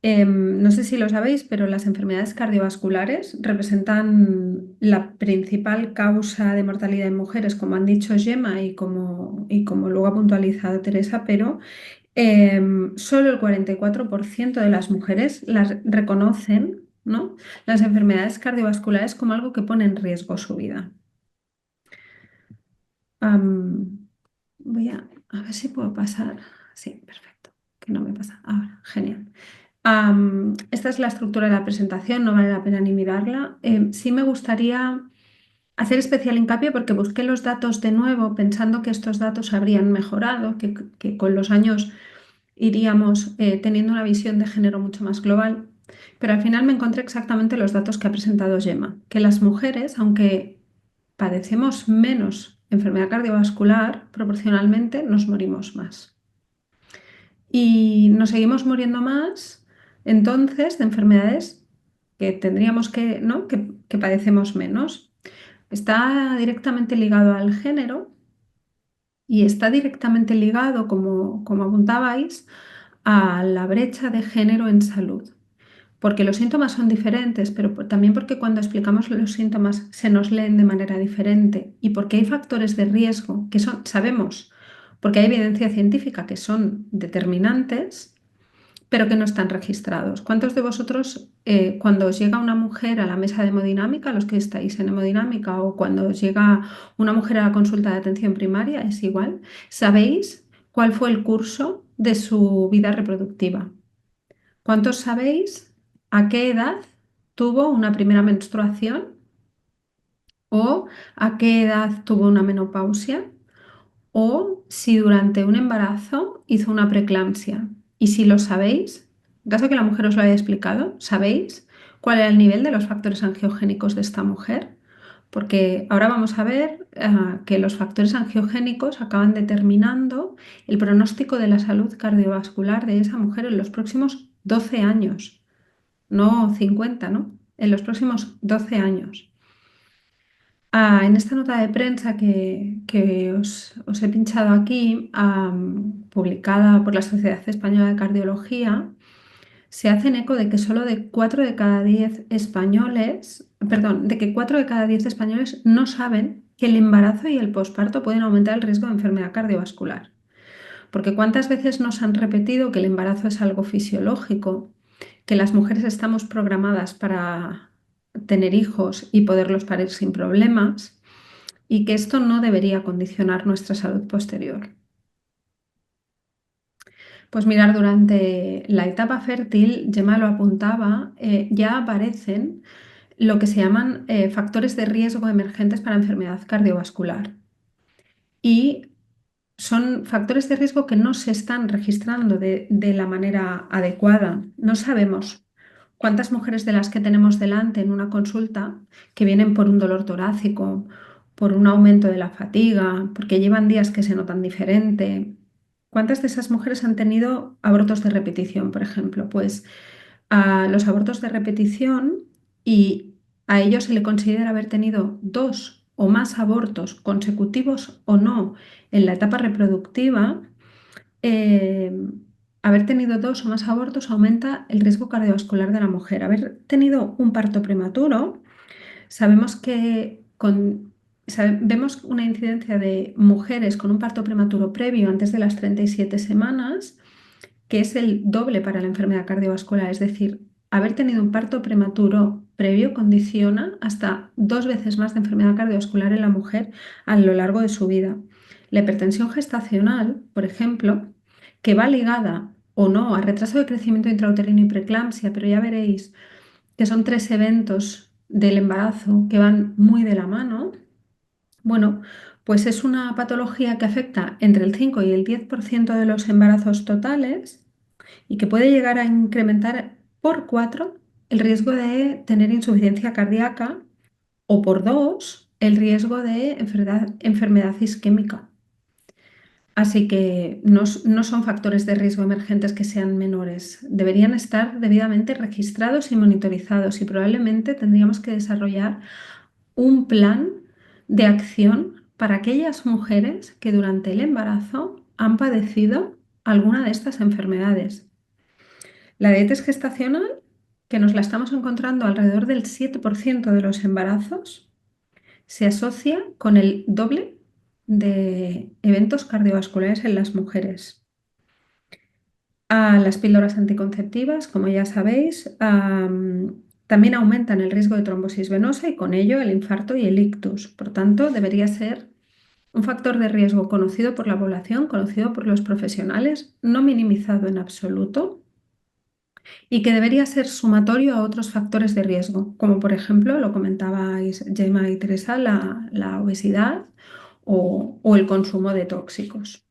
D: No sé si lo sabéis, pero las enfermedades cardiovasculares representan la principal causa de mortalidad en mujeres, como han dicho Gemma y como luego ha puntualizado Teresa, pero solo el 44% de las mujeres las reconocen, ¿no?, las enfermedades cardiovasculares como algo que pone en riesgo su vida. Voy a ver si puedo pasar. Sí, perfecto. Que no me pasa ahora. Genial. Esta es la estructura de la presentación, no vale la pena ni mirarla. Sí me gustaría hacer especial hincapié porque busqué los datos de nuevo pensando que estos datos habrían mejorado, que con los años iríamos teniendo una visión de género mucho más global, pero al final me encontré exactamente los datos que ha presentado Gemma, que las mujeres, aunque padecemos menos enfermedad cardiovascular, proporcionalmente nos morimos más. Y nos seguimos muriendo más, entonces, de enfermedades que tendríamos que, ¿no?, que padecemos menos. Está directamente ligado al género y está directamente ligado, como apuntabais, a la brecha de género en salud. Porque los síntomas son diferentes, pero también porque cuando explicamos los síntomas se nos leen de manera diferente y porque hay factores de riesgo que sabemos, porque hay evidencia científica que son determinantes, pero que no están registrados. ¿Cuántos de vosotros, cuando os llega una mujer a la mesa de hemodinámica, los que estáis en hemodinámica, o cuando os llega una mujer a la consulta de atención primaria, es igual, sabéis cuál fue el curso de su vida reproductiva? ¿Cuántos sabéis a qué edad tuvo una primera menstruación o a qué edad tuvo una menopausia o si durante un embarazo hizo una preeclampsia? Y si lo sabéis, en caso de que la mujer os lo haya explicado, ¿sabéis cuál era el nivel de los factores angiogénicos de esta mujer? Porque ahora vamos a ver que los factores angiogénicos acaban determinando el pronóstico de la salud cardiovascular de esa mujer en los próximos 12 años, no 50, ¿no? En los próximos 12 años. En esta nota de prensa que os he pinchado aquí, publicada por la Sociedad Española de Cardiología, se hacen eco de que solo de 4 de cada 10 españoles, perdón, de que 4 de cada 10 españoles no saben que el embarazo y el posparto pueden aumentar el riesgo de enfermedad cardiovascular. Porque ¿cuántas veces nos han repetido que el embarazo es algo fisiológico, que las mujeres estamos programadas para tener hijos y poderlos parir sin problemas, y que esto no debería condicionar nuestra salud posterior? Pues mirar, durante la etapa fértil, Gemma lo apuntaba, ya aparecen lo que se llaman factores de riesgo emergentes para enfermedad cardiovascular. Y son factores de riesgo que no se están registrando de la manera adecuada. No sabemos cuántas mujeres de las que tenemos delante en una consulta que vienen por un dolor torácico, por un aumento de la fatiga, porque llevan días que se notan diferente. ¿Cuántas de esas mujeres han tenido abortos de repetición, por ejemplo? Pues a los abortos de repetición, y a ellos se le considera haber tenido 2 o más abortos consecutivos o no en la etapa reproductiva, eh, haber tenido 2 o más abortos aumenta el riesgo cardiovascular de la mujer. Haber tenido un parto prematuro, sabemos que vemos una incidencia de mujeres con un parto prematuro previo antes de las 37 semanas, que es el doble para la enfermedad cardiovascular. Es decir, haber tenido un parto prematuro previo condiciona hasta 2 veces más de enfermedad cardiovascular en la mujer a lo largo de su vida. La hipertensión gestacional, por ejemplo, que va ligada o no a retraso de crecimiento intrauterino y preeclampsia, pero ya veréis que son 3 eventos del embarazo que van muy de la mano. Bueno, pues es una patología que afecta entre el 5 y el 10% de los embarazos totales y que puede llegar a incrementar por 4 el riesgo de tener insuficiencia cardíaca o por 2 el riesgo de enfermedad isquémica. Así que no son factores de riesgo emergentes que sean menores. Deberían estar debidamente registrados y monitorizados y probablemente tendríamos que desarrollar un plan de acción para aquellas mujeres que durante el embarazo han padecido alguna de estas enfermedades. La diabetes gestacional, que nos la estamos encontrando alrededor del 7% de los embarazos, se asocia con el doble de eventos cardiovasculares en las mujeres. A las píldoras anticonceptivas, como ya sabéis, también aumentan el riesgo de trombosis venosa y con ello el infarto y el ictus. Por tanto, debería ser un factor de riesgo conocido por la población, conocido por los profesionales, no minimizado en absoluto y que debería ser sumatorio a otros factores de riesgo, como por ejemplo, lo comentabais Gemma y Teresa, la obesidad o el consumo de tóxicos.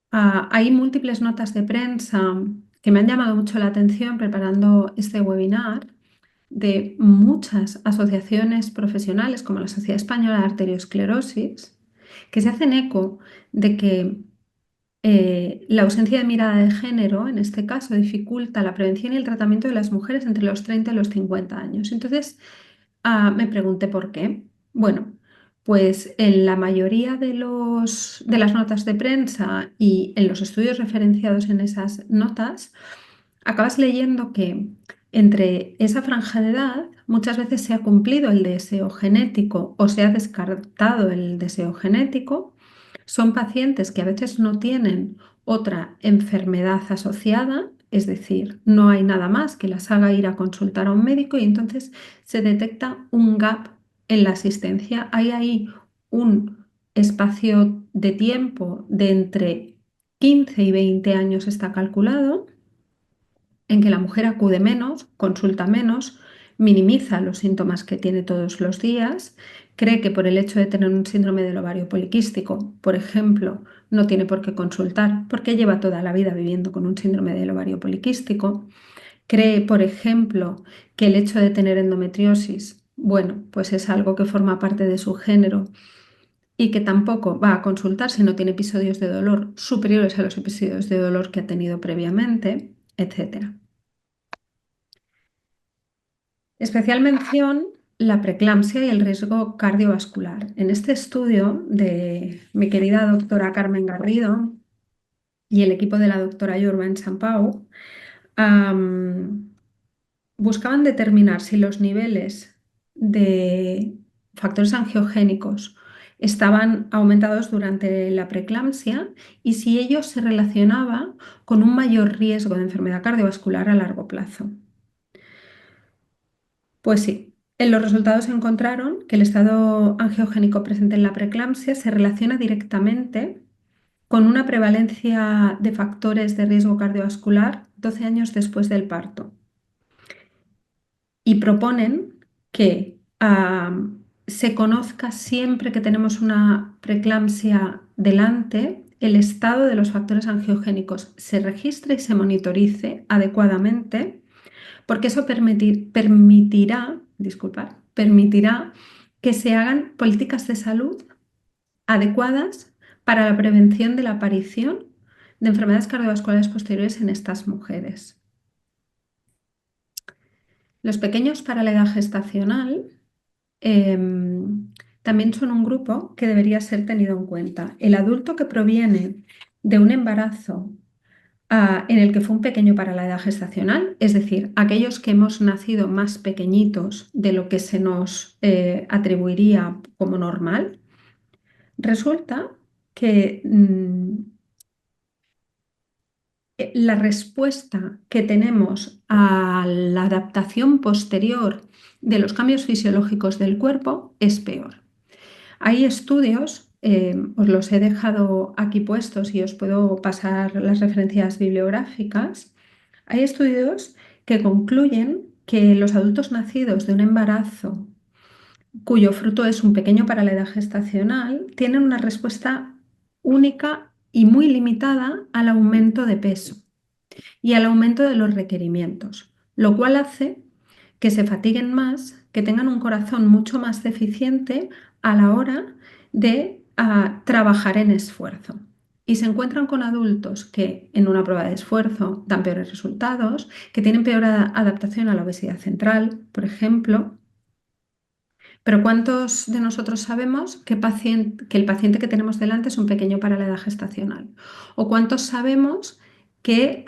D: Hay múltiples notas de prensa que me han llamado mucho la atención preparando este webinar de muchas asociaciones profesionales como la Sociedad Española de Arteriosclerosis, que se hacen eco de que la ausencia de mirada de género, en este caso, dificulta la prevención y el tratamiento de las mujeres entre los 30 y los 50 años. Entonces, me pregunté por qué. Bueno, pues en la mayoría de las notas de prensa y en los estudios referenciados en esas notas, acabas leyendo que entre esa franja de edad muchas veces se ha cumplido el deseo genético o se ha descartado el deseo genético. Son pacientes que a veces no tienen otra enfermedad asociada, es decir, no hay nada más que las haga ir a consultar a un médico y entonces se detecta un gap en la asistencia. Hay ahí un espacio de tiempo de entre 15 y 20 años está calculado en que la mujer acude menos, consulta menos, minimiza los síntomas que tiene todos los días, cree que por el hecho de tener un síndrome del ovario poliquístico, por ejemplo, no tiene por qué consultar porque lleva toda la vida viviendo con un síndrome del ovario poliquístico, cree, por ejemplo, que el hecho de tener endometriosis, bueno, pues es algo que forma parte de su género y que tampoco va a consultar si no tiene episodios de dolor superiores a los episodios de dolor que ha tenido previamente, etcétera. Especial mención la preeclampsia y el riesgo cardiovascular. En este estudio de mi querida doctora Carmen Garrido y el equipo de la doctora Jorben Sampau, buscaban determinar si los niveles de factores angiogénicos estaban aumentados durante la preeclampsia y si ello se relacionaba con un mayor riesgo de enfermedad cardiovascular a largo plazo. Pues sí, en los resultados encontraron que el estado angiogénico presente en la preeclampsia se relaciona directamente con una prevalencia de factores de riesgo cardiovascular 12 años después del parto. Y proponen que se conozca siempre que tenemos una preeclampsia delante el estado de los factores angiogénicos, se registre y se monitorice adecuadamente porque eso permitirá que se hagan políticas de salud adecuadas para la prevención de la aparición de enfermedades cardiovasculares posteriores en estas mujeres. Los pequeños para la edad gestacional también son un grupo que debería ser tenido en cuenta. El adulto que proviene de un embarazo en el que fue un pequeño para la edad gestacional, es decir, aquellos que hemos nacido más pequeñitos de lo que se nos atribuiría como normal, resulta que la respuesta que tenemos a la adaptación posterior de los cambios fisiológicos del cuerpo es peor. Hay estudios, os los he dejado aquí puestos y os puedo pasar las referencias bibliográficas. Hay estudios que concluyen que los adultos nacidos de un embarazo cuyo fruto es un pequeño para la edad gestacional tienen una respuesta única y muy limitada al aumento de peso y al aumento de los requerimientos, lo cual hace que se fatiguen más, que tengan un corazón mucho más deficiente a la hora de trabajar en esfuerzo. Y se encuentran con adultos que en una prueba de esfuerzo dan peores resultados, que tienen peor adaptación a la obesidad central, por ejemplo. Pero ¿cuántos de nosotros sabemos que el paciente que tenemos delante es un pequeño para la edad gestacional? ¿O cuántos sabemos que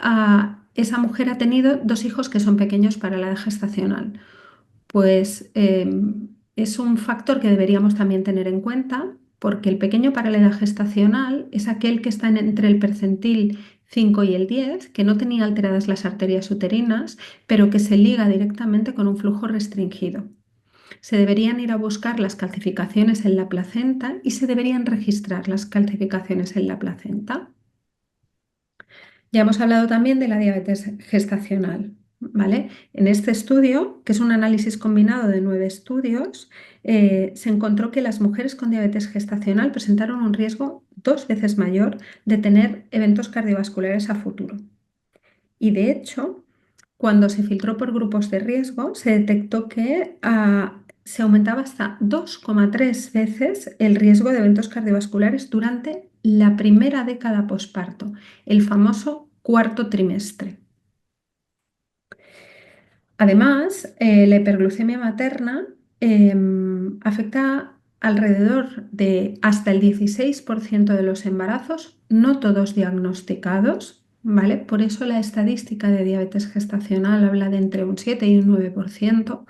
D: esa mujer ha tenido 2 hijos que son pequeños para la edad gestacional? Pues es un factor que deberíamos también tener en cuenta, porque el pequeño para la edad gestacional es aquel que está entre el percentil 5 y el 10, que no tenía alteradas las arterias uterinas, pero que se liga directamente con un flujo restringido. Se deberían ir a buscar las calcificaciones en la placenta y se deberían registrar las calcificaciones en la placenta. Ya hemos hablado también de la diabetes gestacional, ¿vale? En este estudio, que es un análisis combinado de 9 estudios, se encontró que las mujeres con diabetes gestacional presentaron un riesgo 2 veces mayor de tener eventos cardiovasculares a futuro. Y de hecho, cuando se filtró por grupos de riesgo, se detectó que se aumentaba hasta 2,3 veces el riesgo de eventos cardiovasculares durante la primera década posparto, el famoso cuarto trimestre. Además, la hiperglucemia materna afecta alrededor de hasta el 16% de los embarazos, no todos diagnosticados, ¿vale? Por eso la estadística de diabetes gestacional habla de entre un 7 y un 9%,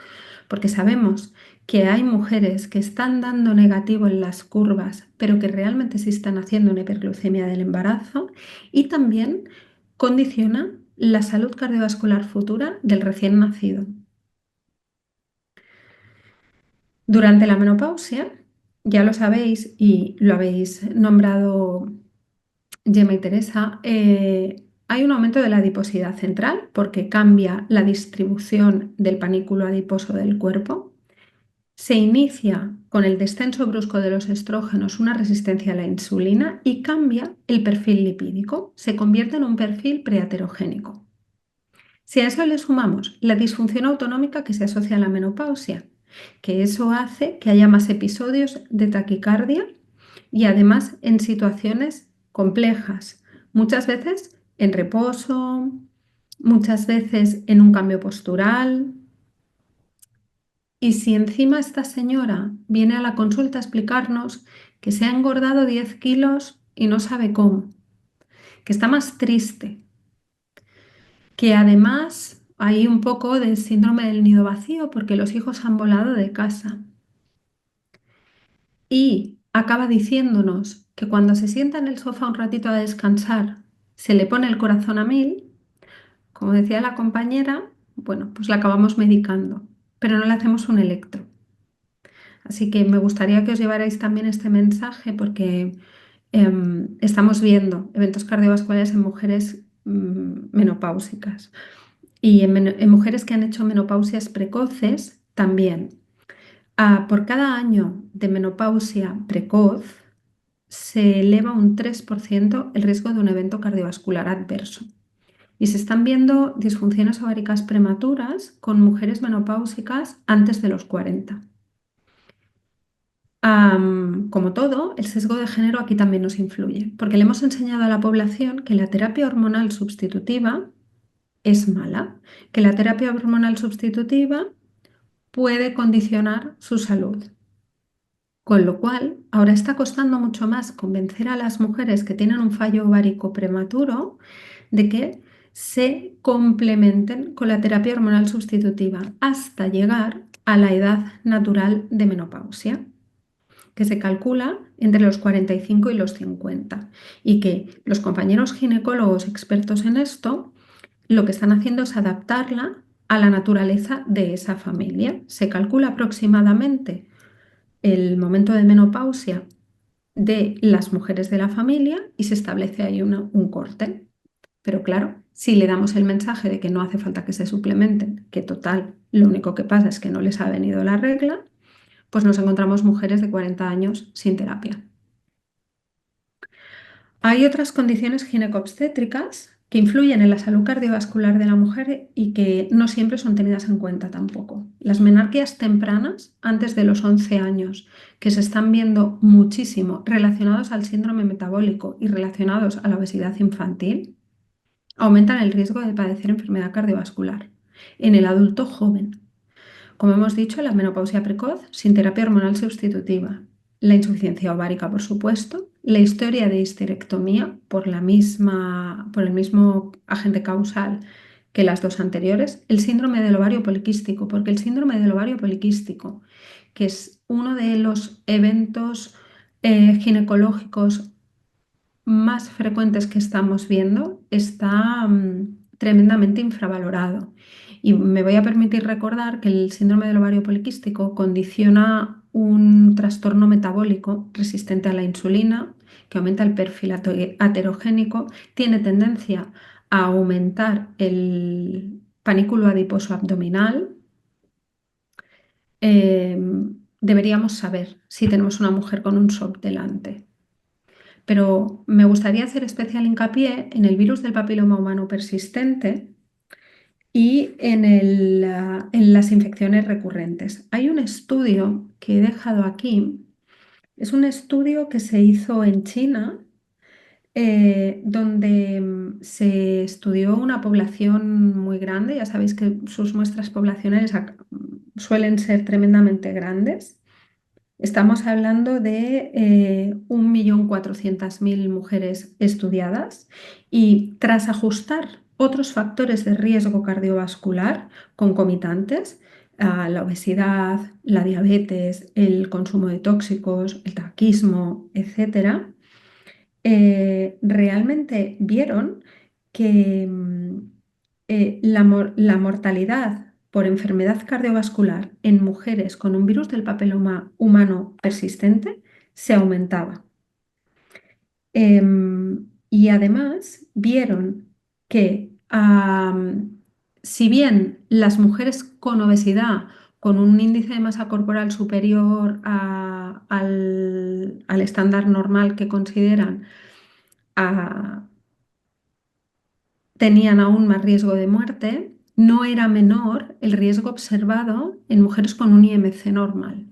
D: porque sabemos que hay mujeres que están dando negativo en las curvas, pero que realmente sí están haciendo una hiperglucemia del embarazo, y también condiciona la salud cardiovascular futura del recién nacido. Durante la menopausia, ya lo sabéis y lo habéis nombrado Gemma y Teresa, hay un aumento de la adiposidad central porque cambia la distribución del panículo adiposo del cuerpo. Se inicia con el descenso brusco de los estrógenos una resistencia a la insulina y cambia el perfil lipídico, se convierte en un perfil preaterogénico. Si a eso le sumamos la disfunción autonómica que se asocia a la menopausia, que eso hace que haya más episodios de taquicardia y además en situaciones complejas, muchas veces en reposo, muchas veces en un cambio postural. Y si encima esta señora viene a la consulta a explicarnos que se ha engordado 10 kilos y no sabe cómo, que está más triste, que además hay un poco de síndrome del nido vacío porque los hijos han volado de casa. Y acaba diciéndonos que cuando se sienta en el sofá un ratito a descansar, se le pone el corazón a 1000, como decía la compañera, bueno, pues la acabamos medicando, pero no le hacemos un electro. Así que me gustaría que os llevarais también este mensaje porque estamos viendo eventos cardiovasculares en mujeres menopáusicas. Y en mujeres que han hecho menopausias precoces también. Por cada año de menopausia precoz se eleva un 3% el riesgo de un evento cardiovascular adverso. Y se están viendo disfunciones ováricas prematuras con mujeres menopáusicas antes de los 40. Como todo, el sesgo de género aquí también nos influye, porque le hemos enseñado a la población que la terapia hormonal sustitutiva es mala, que la terapia hormonal sustitutiva puede condicionar su salud. Con lo cual, ahora está costando mucho más convencer a las mujeres que tienen un fallo ovárico prematuro de que se complementen con la terapia hormonal sustitutiva hasta llegar a la edad natural de menopausia. que se calcula entre los 45 y los 50 y que los compañeros ginecólogos expertos en esto lo que están haciendo es adaptarla a la naturaleza de esa familia. Se calcula aproximadamente el momento de menopausia de las mujeres de la familia y se establece ahí un corte. Pero claro, si le damos el mensaje de que no hace falta que se suplementen, que total, lo único que pasa es que no les ha venido la regla, pues nos encontramos mujeres de 40 años sin terapia. Hay otras condiciones ginecobstétricas que influyen en la salud cardiovascular de la mujer y que no siempre son tenidas en cuenta tampoco. Las menarquías tempranas, antes de los 11 años, que se están viendo muchísimo relacionados al síndrome metabólico y relacionados a la obesidad infantil, aumentan el riesgo de padecer enfermedad cardiovascular en el adulto joven. Como hemos dicho, la menopausia precoz sin terapia hormonal sustitutiva, la insuficiencia ovárica, por supuesto, la historia de histerectomía por el mismo agente causal que las dos anteriores, el síndrome del ovario poliquístico, porque el síndrome del ovario poliquístico, que es uno de los eventos ginecológicos más frecuentes que estamos viendo, está tremendamente infravalorado. Y me voy a permitir recordar que el síndrome del ovario poliquístico condiciona un trastorno metabólico resistente a la insulina, que aumenta el perfil aterogénico, tiene tendencia a aumentar el panículo adiposo abdominal. Deberíamos saber si tenemos una mujer con un SOP delante. Pero me gustaría hacer especial hincapié en el virus del papiloma humano persistente y en las infecciones recurrentes. Hay un estudio que he dejado aquí, es un estudio que se hizo en China, donde se estudió una población muy grande. Ya sabéis que sus muestras poblacionales suelen ser tremendamente grandes. Estamos hablando de 1.400.000 mujeres estudiadas y tras ajustar otros factores de riesgo cardiovascular concomitantes, la obesidad, la diabetes, el consumo de tóxicos, el tabaquismo, etcétera, realmente vieron que la mortalidad por enfermedad cardiovascular en mujeres con un virus del papiloma humano persistente se aumentaba. Y además vieron que si bien las mujeres con obesidad, con un índice de masa corporal superior al estándar normal que consideran, tenían aún más riesgo de muerte, no era menor el riesgo observado en mujeres con un IMC normal.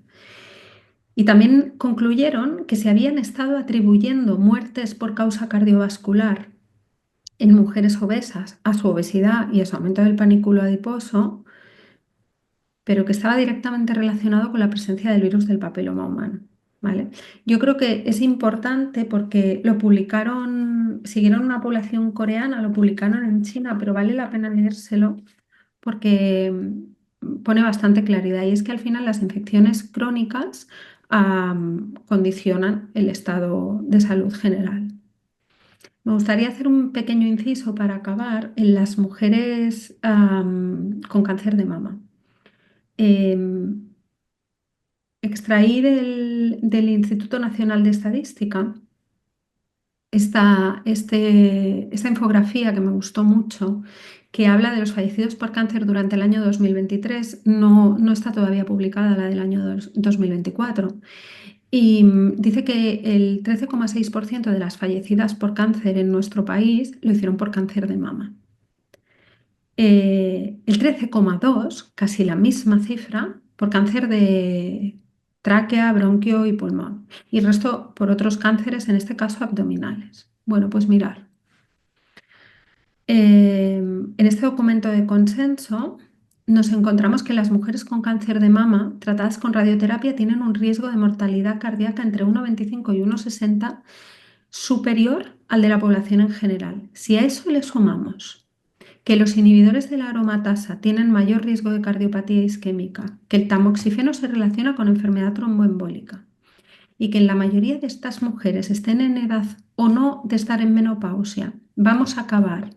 D: Y también concluyeron que se habían estado atribuyendo muertes por causa cardiovascular en mujeres obesas a su obesidad y a su aumento del panículo adiposo, pero que estaba directamente relacionado con la presencia del virus del papiloma humano. ¿Vale? Yo creo que es importante porque lo publicaron, siguieron una población coreana, lo publicaron en China, pero vale la pena leérselo porque pone bastante claridad. Y es que al final las infecciones crónicas condicionan el estado de salud general. Me gustaría hacer un pequeño inciso para acabar en las mujeres con cáncer de mama. Extraí del Instituto Nacional de Estadística esta infografía que me gustó mucho, que habla de los fallecidos por cáncer durante el año 2023. No está todavía publicada la del año 2024. Y dice que el 13,6% de las fallecidas por cáncer en nuestro país lo hicieron por cáncer de mama. El 13,2%, casi la misma cifra, por cáncer de tráquea, bronquio y pulmón. Y el resto por otros cánceres, en este caso abdominales. Bueno, pues mirar. En este documento de consenso nos encontramos que las mujeres con cáncer de mama tratadas con radioterapia tienen un riesgo de mortalidad cardíaca entre 1,25 y 1,60 superior al de la población en general. Si a eso le sumamos que los inhibidores de la aromatasa tienen mayor riesgo de cardiopatía isquémica, que el tamoxifeno se relaciona con enfermedad tromboembólica y que en la mayoría de estas mujeres estén en edad o no de estar en menopausia, vamos a acabar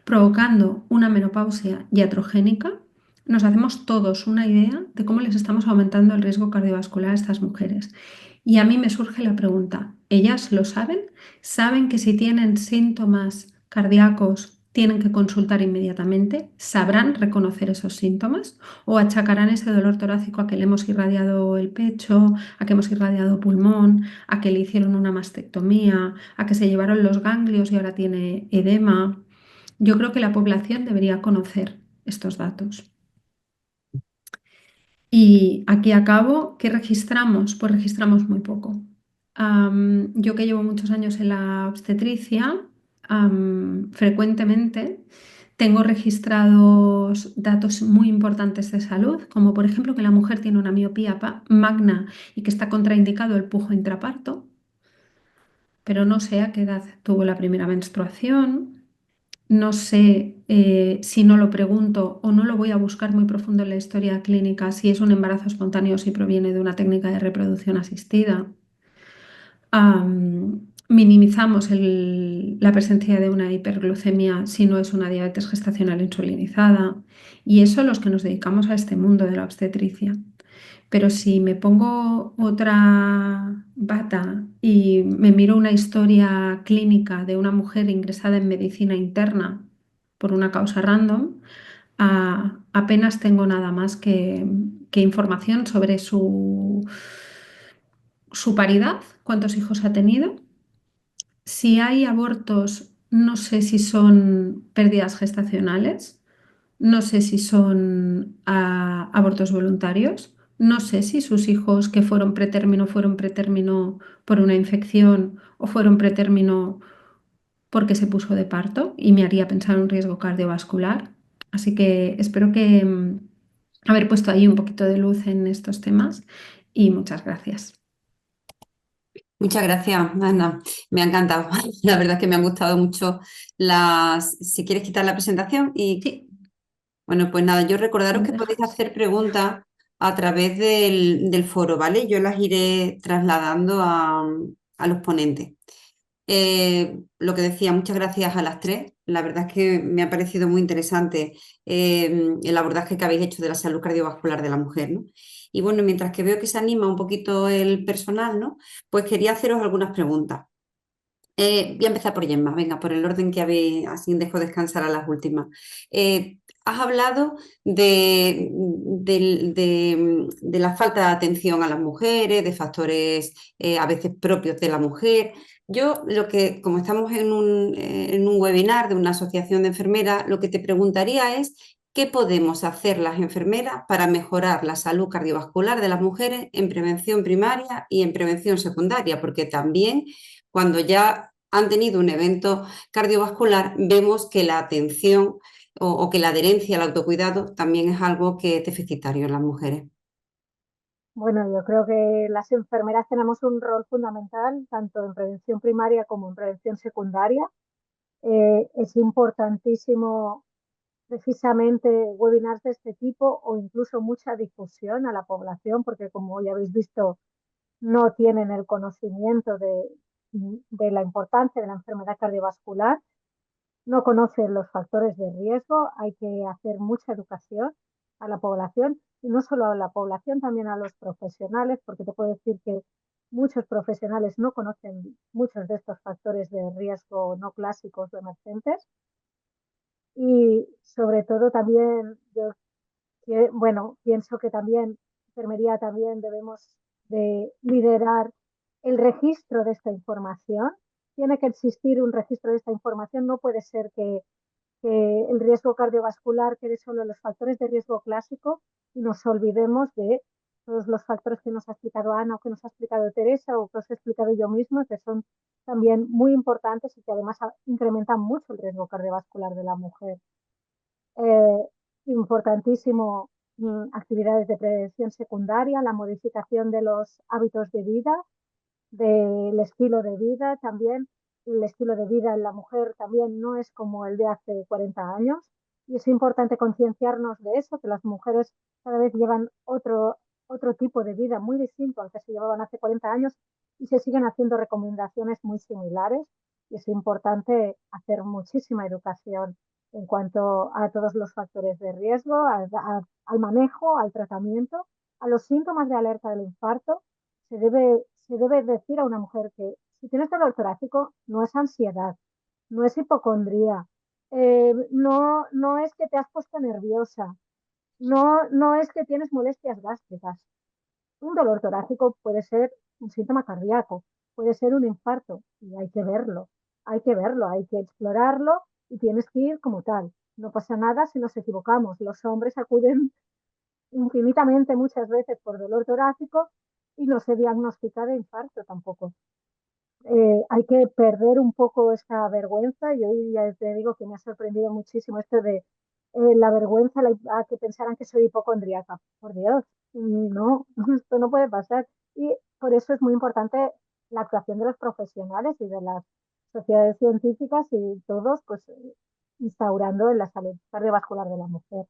D: provocando una menopausia iatrogénica, nos hacemos todos una idea de cómo les estamos aumentando el riesgo cardiovascular a estas mujeres. Y a mí me surge la pregunta, ¿ellas lo saben? ¿Saben que si tienen síntomas cardíacos tienen que consultar inmediatamente? ¿Sabrán reconocer esos síntomas? ¿O achacarán ese dolor torácico a que le hemos irradiado el pecho, a que hemos irradiado pulmón, a que le hicieron una mastectomía, a que se llevaron los ganglios y ahora tiene edema? Yo creo que la población debería conocer estos datos. Y aquí acabo, ¿qué registramos? Pues registramos muy poco. Yo que llevo muchos años en la obstetricia, frecuentemente tengo registrados datos muy importantes de salud, como por ejemplo que la mujer tiene una miopía magna y que está contraindicado el pujo intraparto, pero no sé a qué edad tuvo la primera menstruación, no sé si no lo pregunto o no lo voy a buscar muy profundo en la historia clínica, si es un embarazo espontáneo o si proviene de una técnica de reproducción asistida. Minimizamos la presencia de una hiperglucemia si no es una diabetes gestacional insulinizada. Y eso los que nos dedicamos a este mundo de la obstetricia. Pero si me pongo otra bata y me miro una historia clínica de una mujer ingresada en medicina interna por una causa random, apenas tengo nada más que información sobre su paridad, cuántos hijos ha tenido. Si hay abortos, no sé si son pérdidas gestacionales, no sé si son abortos voluntarios, no sé si sus hijos que fueron pretérmino por una infección o fueron pretérmino porque se puso de parto y me haría pensar en un riesgo cardiovascular. Así que espero que haber puesto ahí un poquito de luz en estos temas y muchas gracias.
A: Muchas gracias, Ana. Me ha encantado. La verdad es que me han gustado mucho las... Si quieres quitar la presentación y...
D: Sí,
A: Bueno, pues nada, yo recordaros
D: ¿me
A: que podéis
D: dejas?
A: hacer preguntas a través del foro, ¿vale? Yo las iré trasladando a los ponentes. Lo que decía, muchas gracias a las tres. La verdad es que me ha parecido muy interesante el abordaje que habéis hecho de la salud cardiovascular de la mujer, ¿no? Y bueno, mientras que veo que se anima un poquito el personal, ¿no? Pues quería haceros algunas preguntas. Voy a empezar por Gemma, venga, por el orden que habéis, así dejo descansar a las últimas. Has hablado de la falta de atención a las mujeres, de factores a veces propios de la mujer. Yo como estamos en un webinar de una asociación de enfermeras, lo que te preguntaría es, ¿qué podemos hacer las enfermeras para mejorar la salud cardiovascular de las mujeres en prevención primaria y en prevención secundaria? Porque también cuando ya han tenido un evento cardiovascular, vemos que la atención o que la adherencia al autocuidado también es algo que es deficitario en las mujeres.
B: Bueno, yo creo que las enfermeras tenemos un rol fundamental tanto en prevención primaria como en prevención secundaria. Es importantísimo precisamente webinars de este tipo o incluso mucha difusión a la población, porque como ya habéis visto, no tienen el conocimiento de la importancia de la enfermedad cardiovascular, no conocen los factores de riesgo, hay que hacer mucha educación a la población y no solo a la población, también a los profesionales, porque te puedo decir que muchos profesionales no conocen muchos de estos factores de riesgo no clásicos o emergentes. Y sobre todo también, bueno, pienso que también, enfermería también debemos de liderar el registro de esta información. Tiene que existir un registro de esta información, no puede ser que el riesgo cardiovascular quede solo en los factores de riesgo clásico y nos olvidemos de todos los factores que nos ha explicado Ana o que nos ha explicado Teresa o que os he explicado yo mismo, que son también muy importantes y que además incrementan mucho el riesgo cardiovascular de la mujer. Importantísimo, actividades de prevención secundaria, la modificación de los hábitos de vida, del estilo de vida también. El estilo de vida en la mujer también no es como el de hace 40 años y es importante concienciarnos de eso, que las mujeres cada vez llevan otro tipo de vida muy distinto al que se llevaban hace 40 años y se siguen haciendo recomendaciones muy similares y es importante hacer muchísima educación en cuanto a todos los factores de riesgo, al manejo, al tratamiento, a los síntomas de alerta del infarto. Se debe decir a una mujer que si tienes dolor torácico no es ansiedad, no es hipocondría, no es que te has puesto nerviosa, no es que tienes molestias gástricas. Un dolor torácico puede ser un síntoma cardíaco, puede ser un infarto y hay que explorarlo y tienes que ir como tal. No pasa nada si nos equivocamos. Los hombres acuden infinitamente muchas veces por dolor torácico y no se diagnostica de infarto tampoco. Hay que perder un poco esa vergüenza. Yo ya te digo que me ha sorprendido muchísimo esto de la vergüenza a que pensaran que soy hipocondríaca. Por Dios, no, esto no puede pasar. Y por eso es muy importante la actuación de los profesionales y de las sociedades científicas y todos, pues, instaurando en la salud cardiovascular de la mujer.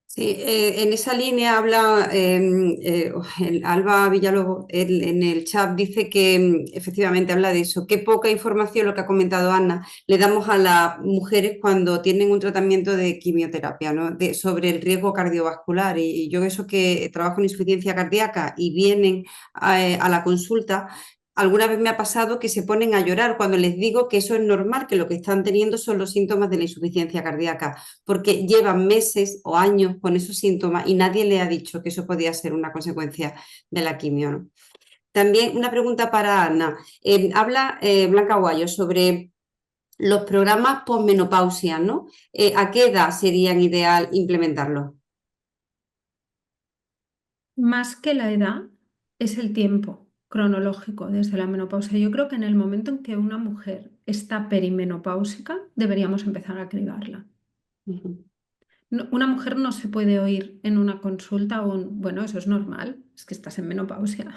A: Sí, en esa línea habla el Alba Villalobos en el chat, dice que efectivamente habla de eso, qué poca información, lo que ha comentado Ana, le damos a las mujeres cuando tienen un tratamiento de quimioterapia, ¿no? Sobre el riesgo cardiovascular. Y yo eso que trabajo en insuficiencia cardíaca y vienen a la consulta. Alguna vez me ha pasado que se ponen a llorar cuando les digo que eso es normal, que lo que están teniendo son los síntomas de la insuficiencia cardíaca, porque llevan meses o años con esos síntomas y nadie le ha dicho que eso podía ser una consecuencia de la quimio, ¿no? También una pregunta para Ana. Habla Blanca Guayo sobre los programas posmenopausia, ¿no? ¿A qué edad sería ideal implementarlos?
D: Más que la edad, es el tiempo cronológico desde la menopausia. Yo creo que en el momento en que una mujer está perimenopáusica, deberíamos empezar a cribarla.
A: Ujú.
D: Una mujer no se puede oír en una consulta bueno, eso es normal, es que estás en menopausia.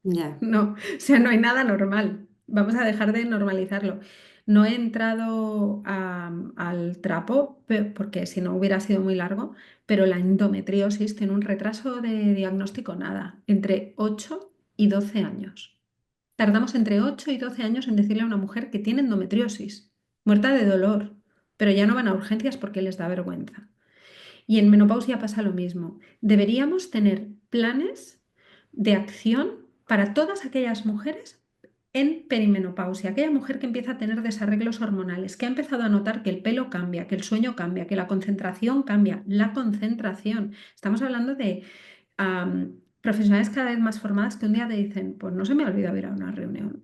A: Ya.
D: No, o sea, no hay nada normal. Vamos a dejar de normalizarlo. No he entrado al trapo porque si no hubiera sido muy largo, pero la endometriosis tiene un retraso de diagnóstico nada, entre 8 y 12 años. Tardamos entre 8 y 12 años en decirle a una mujer que tiene endometriosis, muerta de dolor, pero ya no van a urgencias porque les da vergüenza. Y en menopausia pasa lo mismo. Deberíamos tener planes de acción para todas aquellas mujeres en perimenopausia, aquella mujer que empieza a tener desarreglos hormonales, que ha empezado a notar que el pelo cambia, que el sueño cambia, que la concentración cambia, la concentración. Estamos hablando de profesionales cada vez más formadas que un día te dicen, pues no se me ha olvidado ir a una reunión.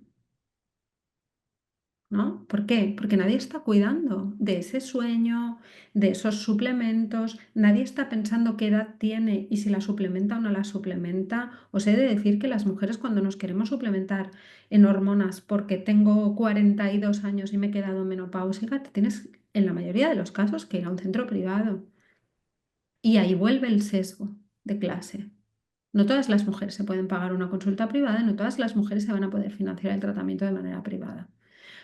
D: ¿No? ¿Por qué? Porque nadie está cuidando de ese sueño, de esos suplementos, nadie está pensando qué edad tiene y si la suplementa o no la suplementa. Os he de decir que las mujeres cuando nos queremos suplementar en hormonas porque tengo 42 años y me he quedado menopáusica, te tienes en la mayoría de los casos que ir a un centro privado. Y ahí vuelve el sesgo de clase. No todas las mujeres se pueden pagar una consulta privada, no todas las mujeres se van a poder financiar el tratamiento de manera privada.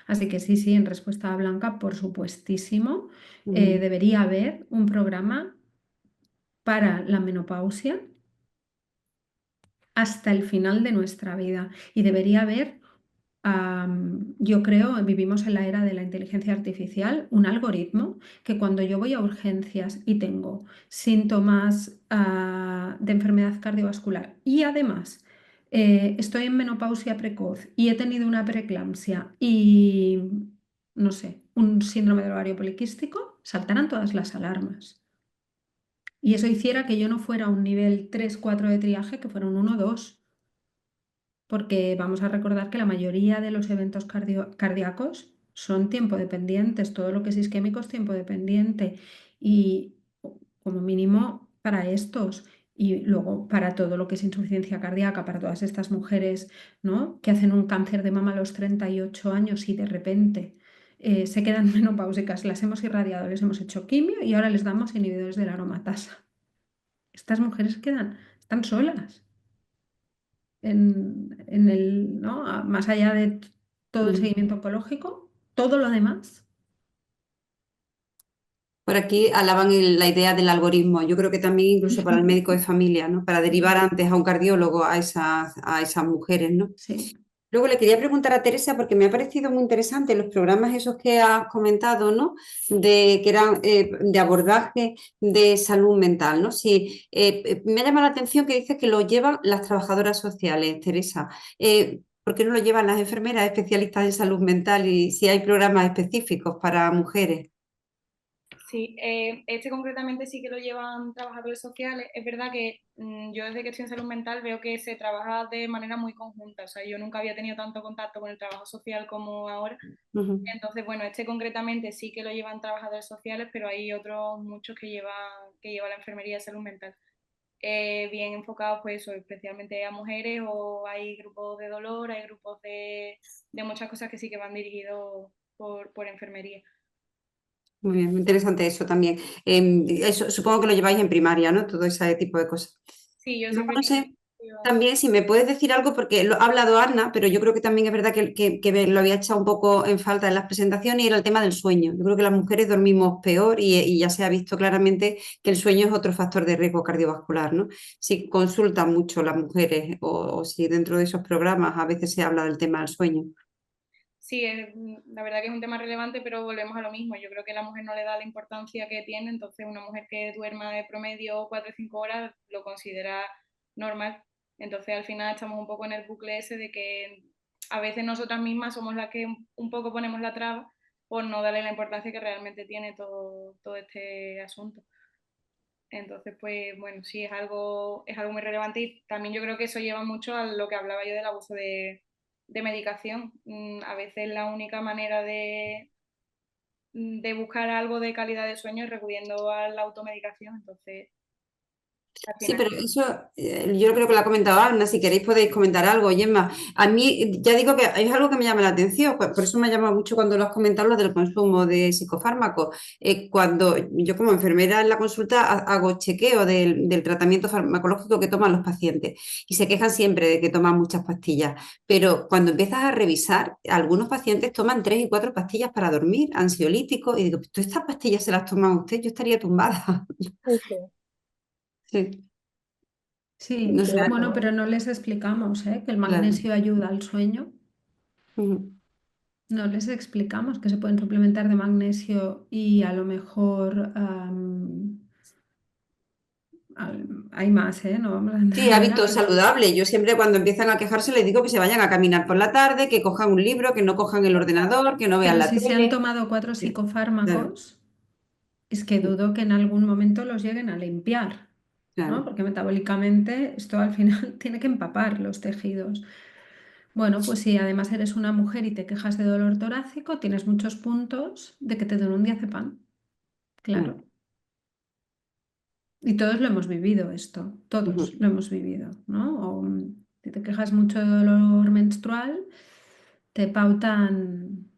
D: Así que sí, sí, en respuesta a Blanca, por supuestísimo,
A: Ujú.
D: debería haber un programa para la menopausia hasta el final de nuestra vida y debería haber, yo creo, vivimos en la era de la inteligencia artificial, un algoritmo que cuando yo voy a urgencias y tengo síntomas, de enfermedad cardiovascular y además estoy en menopausia precoz y he tenido una preeclampsia y, no sé, un síndrome del ovario poliquístico, saltarán todas las alarmas. Y eso hiciera que yo no fuera a un nivel 3 4 de triaje, que fuera un 1 2 porque vamos a recordar que la mayoría de los eventos cardíacos son tiempo dependientes, todo lo que es isquémico es tiempo dependiente y como mínimo para estos y luego para todo lo que es insuficiencia cardíaca, para todas estas mujeres, ¿no? que hacen un cáncer de mama a los 38 años y de repente se quedan menopáusicas, las hemos irradiado, les hemos hecho quimio y ahora les damos inhibidores de la aromatasa. Estas mujeres están solas en el, ¿no? Más allá de todo el
A: Mm.
D: seguimiento oncológico, todo lo demás
A: Por aquí alaban la idea del algoritmo. Yo creo que también incluso para el médico de familia, ¿no? Para derivar antes a un cardiólogo a esas mujeres, ¿no?
D: Sí.
A: Luego le quería preguntar a Teresa, porque me ha parecido muy interesante los programas esos que has comentado, ¿no? Que eran de abordaje de salud mental, ¿no? Sí, me ha llamado la atención que dices que lo llevan las trabajadoras sociales, Teresa. ¿Por qué no lo llevan las enfermeras especialistas en salud mental y si hay programas específicos para mujeres?
C: Sí, este concretamente sí que lo llevan trabajadores sociales. Es verdad que yo desde que estoy en salud mental veo que se trabaja de manera muy conjunta. O sea, yo nunca había tenido tanto contacto con el trabajo social como ahora.
A: Ujú.
C: Entonces, bueno, este concretamente sí que lo llevan trabajadores sociales, pero hay otros muchos que lleva la enfermería de salud mental. Bien enfocados, pues eso, especialmente a mujeres, o hay grupos de dolor, hay grupos de muchas cosas que sí que van dirigidos por enfermería.
A: Muy bien, muy interesante eso también. Eso, supongo que lo lleváis en primaria, ¿no? Todo ese tipo de cosas.
C: Sí, yo
A: Luego
C: siempre
A: no sé también si me puedes decir algo, porque lo ha hablado Ana, pero yo creo que también es verdad que lo había echado un poco en falta en las presentaciones y era el tema del sueño. Yo creo que las mujeres dormimos peor y ya se ha visto claramente que el sueño es otro factor de riesgo cardiovascular, ¿no? Si consultan mucho las mujeres o si dentro de esos programas a veces se habla del tema del sueño.
C: Sí, la verdad que es un tema relevante, pero volvemos a lo mismo. Yo creo que la mujer no le da la importancia que tiene, entonces una mujer que duerma de promedio 4 o 5 horas lo considera normal. Entonces al final estamos un poco en el bucle ese de que a veces nosotras mismas somos las que un poco ponemos la traba por no darle la importancia que realmente tiene todo este asunto. Entonces, pues bueno, sí, es algo muy relevante y también yo creo que eso lleva mucho a lo que hablaba yo del abuso de medicación. A veces la única manera de buscar algo de calidad de sueño es recurriendo a la automedicación. Entonces, al
A: Sí,
C: final,
A: pero eso yo creo que lo ha comentado Ana, si queréis podéis comentar algo, Gemma. A mí ya digo que es algo que me llama la atención, por eso me ha llamado mucho cuando lo has comentado lo del consumo de psicofármacos. Cuando yo como enfermera en la consulta hago chequeo del tratamiento farmacológico que toman los pacientes y se quejan siempre de que toman muchas pastillas, pero cuando empiezas a revisar, algunos pacientes toman 3 y 4 pastillas para dormir, ansiolíticos, y digo, ¿todas estas pastillas se las toma usted? Yo estaría tumbada.
B: Sí, sí,
A: Sí,
D: Sí,
A: no
B: sí,
A: sé.
D: bueno, pero no les explicamos, que el
A: Claro.
D: magnesio ayuda al sueño.
A: Ujú.
D: No les explicamos que se pueden suplementar de magnesio y a lo mejor hay más, No vamos a
A: Sí,
D: entrar ahora,
A: hábitos
D: pero
A: saludables. Yo siempre cuando empiezan a quejarse les digo que se vayan a caminar por la tarde, que cojan un libro, que no cojan el ordenador, que no vean
D: pero
A: la
D: si se han
A: tele.
D: tomado 4
A: Sí, claro,
D: psicofármacos, es que dudo que en algún momento los lleguen a limpiar, ¿no?
A: claro.
D: Porque metabólicamente esto al final tiene que empapar los tejidos. Bueno, pues si además eres una mujer y te quejas de dolor torácico, tienes muchos puntos de que te den un diazepam.
A: Mm,
D: Claro. Y todos lo hemos vivido esto, todos
A: ujú.
D: lo hemos vivido, ¿no? O si te quejas mucho de dolor menstrual, te pautan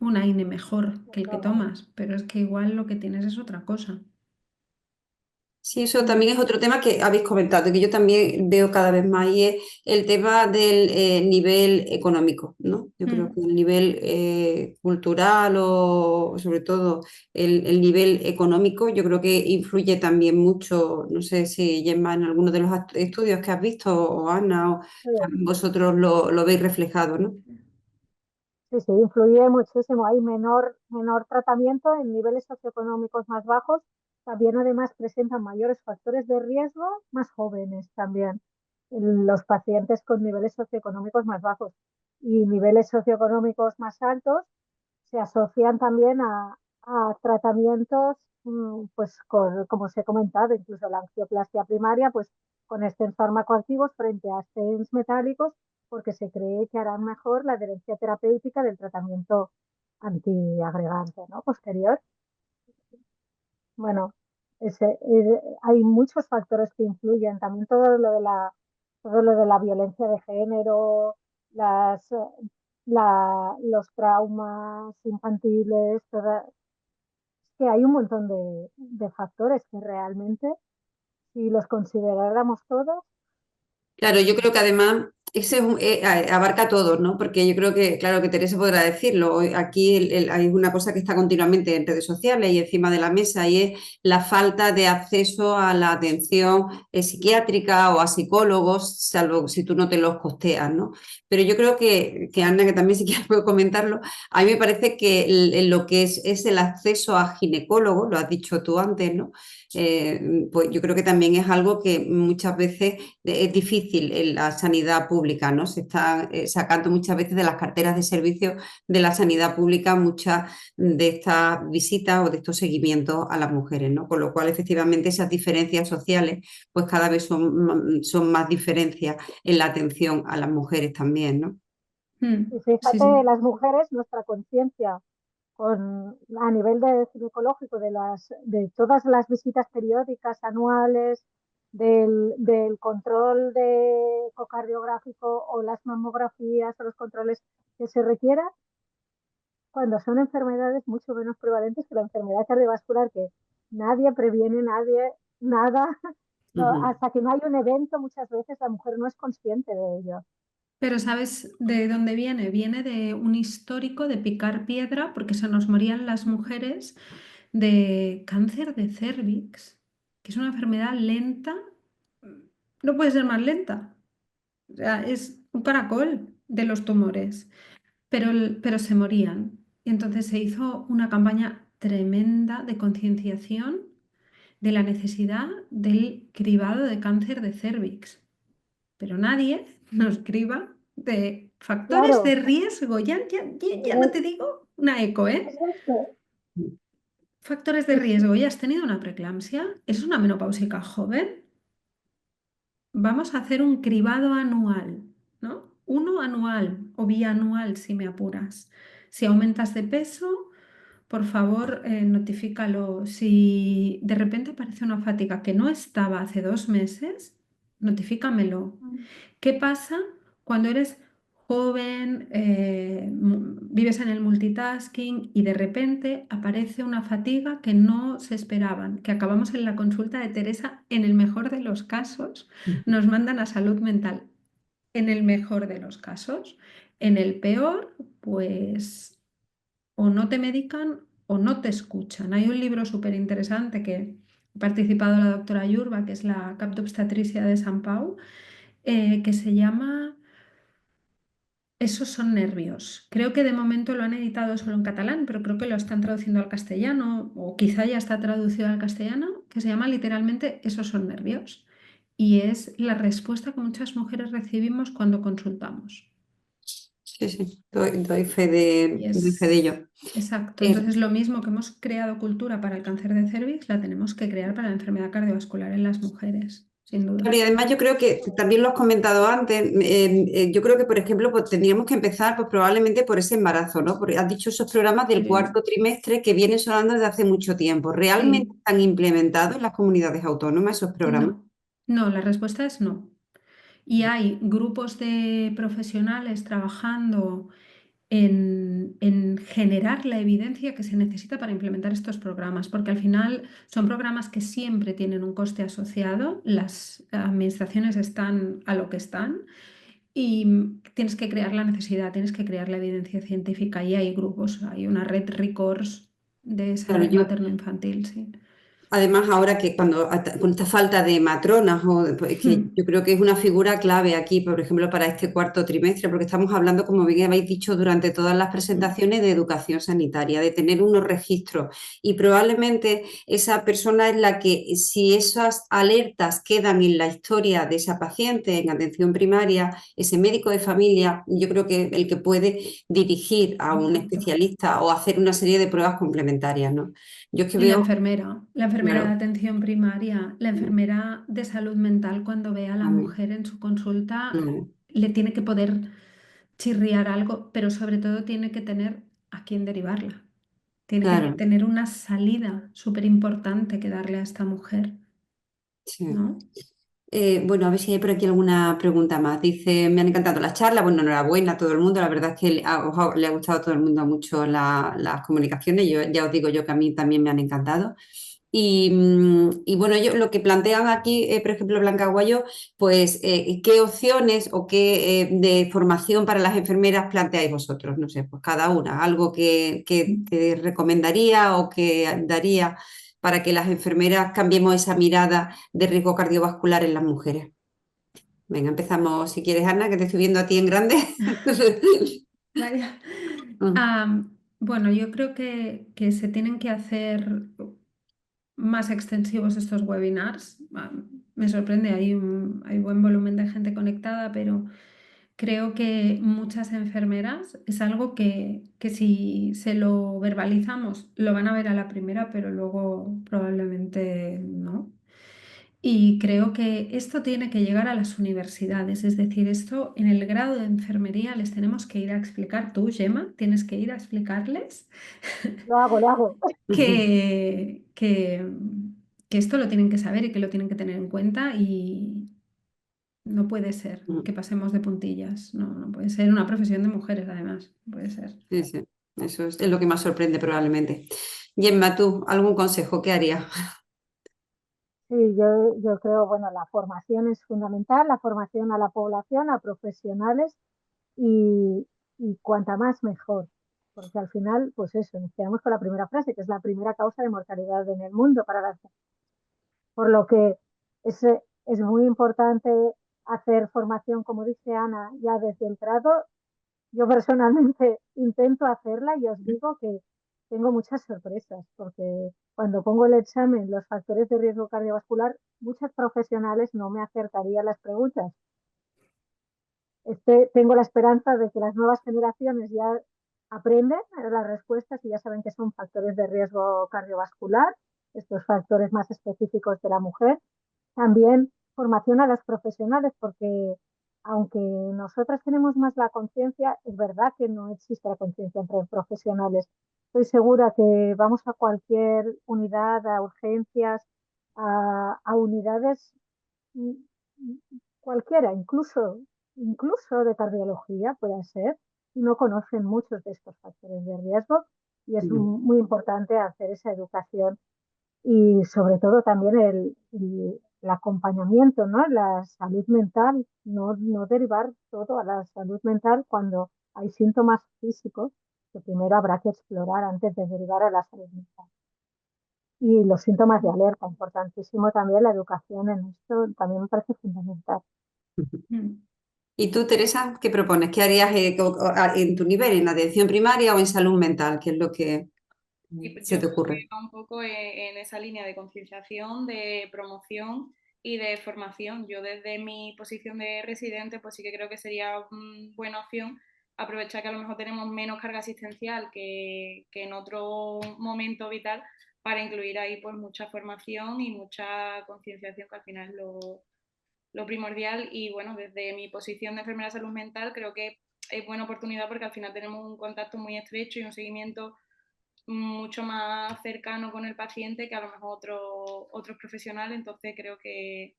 D: un AINE mejor que el que tomas, pero es que igual lo que tienes es otra cosa.
A: Sí, eso también es otro tema que habéis comentado, y que yo también veo cada vez más, y es el tema del nivel económico, ¿no? Yo creo que
D: Mm.
A: el nivel cultural o sobre todo el nivel económico, yo creo que influye también mucho, no sé si Gemma en alguno de los estudios que has visto o Ana, o
B: sí.
A: también vosotros lo veis reflejado, ¿no?
B: Sí, sí, influye muchísimo. Hay menor tratamiento en niveles socioeconómicos más bajos. También además presentan mayores factores de riesgo más jóvenes también. Los pacientes con niveles socioeconómicos más bajos y niveles socioeconómicos más altos se asocian también a tratamientos, pues como os he comentado, incluso la angioplastia primaria, pues con stents farmacoactivos frente a stents metálicos porque se cree que harán mejor la adherencia terapéutica del tratamiento antiagregante, ¿no? Posterior. Bueno, hay muchos factores que influyen, también todo lo de la violencia de género, las, los traumas infantiles, que hay un montón de factores que realmente, si los consideráramos todos,
A: Claro, yo creo que además ese es abarca a todos, ¿no? Porque yo creo que, claro, que Teresa podrá decirlo. Aquí hay una cosa que está continuamente en redes sociales y encima de la mesa y es la falta de acceso a la atención psiquiátrica o a psicólogos, salvo si tú no te los costeas, ¿no? Pero yo creo que Ana, que también si quieres puedo comentarlo, a mí me parece que lo que es el acceso a ginecólogos, lo has dicho tú antes, ¿no? Pues yo creo que también es algo que muchas veces es difícil en la sanidad pública, ¿no? Se está sacando muchas veces de las carteras de servicios de la sanidad pública muchas de estas visitas o de estos seguimientos a las mujeres, ¿no? Con lo cual, efectivamente, esas diferencias sociales, pues cada vez son más diferencias en la atención a las mujeres también, ¿no?
B: Y
D: Sí,
B: fíjate,
D: sí.
B: las mujeres, nuestra conciencia a nivel de ginecológico de todas las visitas periódicas anuales, del control de ecocardiográfico o las mamografías o los controles que se requieran, cuando son enfermedades mucho menos prevalentes que la enfermedad cardiovascular, que nadie previene, nadie, nada, no,
A: Ujú.
B: hasta que no hay un evento, muchas veces la mujer no es consciente de ello.
D: Pero ¿sabes de dónde viene? Viene de un histórico de picar piedra porque se nos morían las mujeres de cáncer de cérvix, que es una enfermedad lenta, no puede ser más lenta. O sea, es un caracol de los tumores, pero se morían. Y entonces se hizo una campaña tremenda de concienciación de la necesidad del cribado de cáncer de cérvix. Pero nadie nos criba de factores de
B: Claro,
D: riesgo. Ya no
B: es,
D: te digo una eco,
B: es
D: ¿eh?
B: esto.
D: Factores de
B: Sí, sí,
D: riesgo. ¿Ya has tenido una preeclampsia? ¿Es una menopáusica joven? Vamos a hacer un cribado anual, ¿no? Uno anual o bianual si me apuras. Si aumentas de peso, por favor, notifícalo. Si de repente aparece una fatiga que no estaba hace 2 meses, notifícamelo. ¿Qué pasa cuando eres joven, vives en el multitasking y de repente aparece una fatiga que no se esperaban? Que acabamos en la consulta de Teresa, en el mejor de los casos, nos mandan a salud mental. En el mejor de los casos. En el peor, pues o no te medican o no te escuchan. Hay un libro súper interesante que ha participado la doctora Yurba, que es la cap d'obstetricia de Sant Pau, que se llama Esos son nervios. Creo que de momento lo han editado solo en catalán, pero creo que lo están traduciendo al castellano, o quizá ya está traducido al castellano, que se llama literalmente Esos son nervios. Y es la respuesta que muchas mujeres recibimos cuando consultamos.
A: Sí, sí, doy
D: Y
A: doy fe de
D: es
A: ello.
D: exacto.
A: Eh,
D: Entonces, lo mismo que hemos creado cultura para el cáncer de cervix, la tenemos que crear para la enfermedad cardiovascular en las mujeres, sin duda.
A: Claro, y además yo creo que también lo has comentado antes, yo creo que, por ejemplo, pues tendríamos que empezar pues, probablemente por ese embarazo, ¿no? Porque has dicho esos programas del
D: Sí,
A: cuarto trimestre que vienen sonando desde hace mucho tiempo. ¿Realmente
D: sí,
A: están implementados en las comunidades autónomas esos programas?
D: no. No, la respuesta es no. Y hay grupos de profesionales trabajando en generar la evidencia que se necesita para implementar estos programas, porque al final son programas que siempre tienen un coste asociado, las administraciones están a lo que están y tienes que crear la necesidad, tienes que crear la evidencia científica y hay grupos, hay una red RICORS de
A: Claro,
D: salud materno-infantil, sí.
A: además, ahora que con esta falta de matronas, pues, que
D: Hmm,
A: yo creo que es una figura clave aquí, por ejemplo, para este cuarto trimestre, porque estamos hablando, como bien habéis dicho durante todas las
D: hmm,
A: presentaciones, de educación sanitaria, de tener unos registros. Y probablemente esa persona es la que, si esas alertas quedan en la historia de esa paciente en atención primaria, ese médico de familia, yo creo que el que puede dirigir a un
D: exacto.
A: especialista o hacer una serie de pruebas complementarias, ¿no? Yo es que
D: Y
A: veo,
D: la enfermera de
A: claro.
D: atención primaria, la enfermera de salud mental, cuando ve a la
A: Claro,
D: mujer en su consulta,
A: claro,
D: le tiene que poder chirriar algo, pero sobre todo tiene que tener a quién derivarla. Tiene que
A: claro,
D: tener una salida súper importante que darle a esta mujer,
A: sí.
D: ¿no?
A: Bueno, a ver si hay por aquí alguna pregunta más. Dice, me han encantado las charlas. Bueno, enhorabuena a todo el mundo. La verdad es que le ha gustado a todo el mundo mucho las comunicaciones. Yo, ya os digo yo que a mí también me han encantado. Y bueno, yo lo que plantean aquí, por ejemplo, Blanca Aguayo, pues qué opciones o qué de formación para las enfermeras planteáis vosotros, no sé, pues cada una, algo que recomendaría o que daría para que las enfermeras cambiemos esa mirada de riesgo cardiovascular en las mujeres. Venga, empezamos, si quieres, Ana, que te estoy viendo a ti en grande.
D: Vaya.
A: Mm,
D: Bueno, yo creo que se tienen que hacer más extensivos estos webinars. Me sorprende, hay buen volumen de gente conectada, pero creo que muchas enfermeras es algo que si se lo verbalizamos, lo van a ver a la primera, pero luego probablemente no. Y creo que esto tiene que llegar a las universidades, es decir, esto en el grado de enfermería les tenemos que ir a explicar, tú, Gemma, tienes que ir a explicarles
B: Lo hago.
D: que, que, que esto lo tienen que saber y que lo tienen que tener en cuenta y no puede ser que pasemos de puntillas, no, no puede ser una profesión de mujeres además, no puede ser.
A: Sí, sí, eso es lo que más sorprende probablemente. Gemma, ¿tú algún consejo qué harías?
B: Sí, yo creo, bueno, la formación es fundamental, la formación a la población, a profesionales y, y cuanta más mejor. Porque al final, pues eso, nos quedamos con la primera frase, que es la primera causa de mortalidad en el mundo para las. Por lo que es muy importante hacer formación, como dice Ana, ya desde el grado. Yo personalmente intento hacerla y os digo que tengo muchas sorpresas, porque cuando pongo el examen, los factores de riesgo cardiovascular, muchos profesionales no me acertarían las preguntas. Tengo la esperanza de que las nuevas generaciones ya aprenden las respuestas y ya saben que son factores de riesgo cardiovascular, estos factores más específicos de la mujer. También formación a los profesionales, porque aunque nosotras tenemos más la conciencia, es verdad que no existe la conciencia entre profesionales. Estoy segura que vamos a cualquier unidad, a urgencias, a unidades cualquiera, incluso de cardiología puede ser, y no conocen muchos de estos factores de riesgo y es muy importante hacer esa educación y sobre todo también el acompañamiento, ¿no? La salud mental, no derivar todo a la salud mental cuando hay síntomas físicos que primero habrá que explorar antes de derivar a la salud mental. Y los síntomas de alerta, importantísimo también la educación en esto, también me parece fundamental.
D: Mm.
A: ¿Y tú, Teresa, qué propones? ¿Qué harías en tu nivel, en atención primaria o en salud mental? ¿Qué es lo que
C: Y pues
A: se
C: yo
A: te
C: creo
A: ocurre?
C: que va un poco en esa línea de concienciación, de promoción y de formación. Yo desde mi posición de residente, pues sí que creo que sería una buena opción aprovechar que a lo mejor tenemos menos carga asistencial que en otro momento vital para incluir ahí pues mucha formación y mucha concienciación, que al final es lo primordial. Y bueno, desde mi posición de enfermera de salud mental creo que es buena oportunidad porque al final tenemos un contacto muy estrecho y un seguimiento mucho más cercano con el paciente que a lo mejor otros profesionales, entonces creo que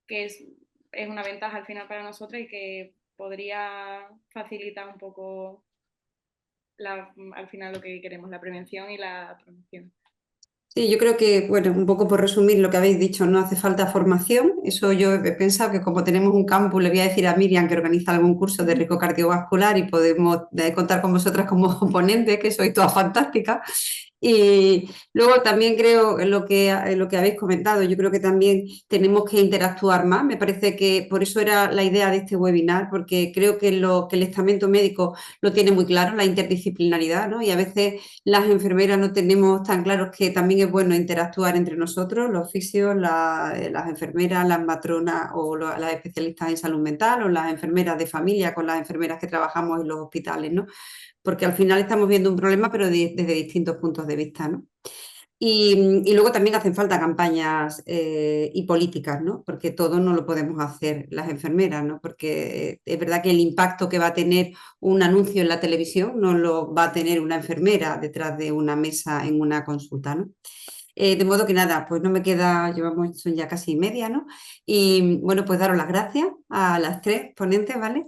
C: es una ventaja al final para nosotros y que podría facilitar un poco al final lo que queremos, la prevención y la promoción.
A: Sí, yo creo que, bueno, un poco por resumir lo que habéis dicho, no hace falta formación. Eso yo he pensado que como tenemos un campus, le voy a decir a Miriam que organiza algún curso de riesgo cardiovascular y podemos contar con vosotras como ponentes, que sois todas fantásticas. Y luego también creo en lo que habéis comentado, yo creo que también tenemos que interactuar más. Me parece que por eso era la idea de este webinar, porque creo que que el estamento médico lo tiene muy claro, la interdisciplinaridad, ¿no? Y a veces las enfermeras no tenemos tan claros que también es bueno interactuar entre nosotros, los fisios, las enfermeras, las matronas o las especialistas en salud mental o las enfermeras de familia con las enfermeras que trabajamos en los hospitales, ¿no? Porque al final estamos viendo un problema, pero desde distintos puntos de vista, ¿no? Y luego también hacen falta campañas y políticas, ¿no? Porque todo no lo podemos hacer las enfermeras, ¿no? Porque es verdad que el impacto que va a tener un anuncio en la televisión no lo va a tener una enfermera detrás de una mesa en una consulta, ¿no? De modo que nada, pues no me queda, llevamos, son ya casi media, ¿no? Y bueno, pues daros las gracias a las tres ponentes, ¿vale?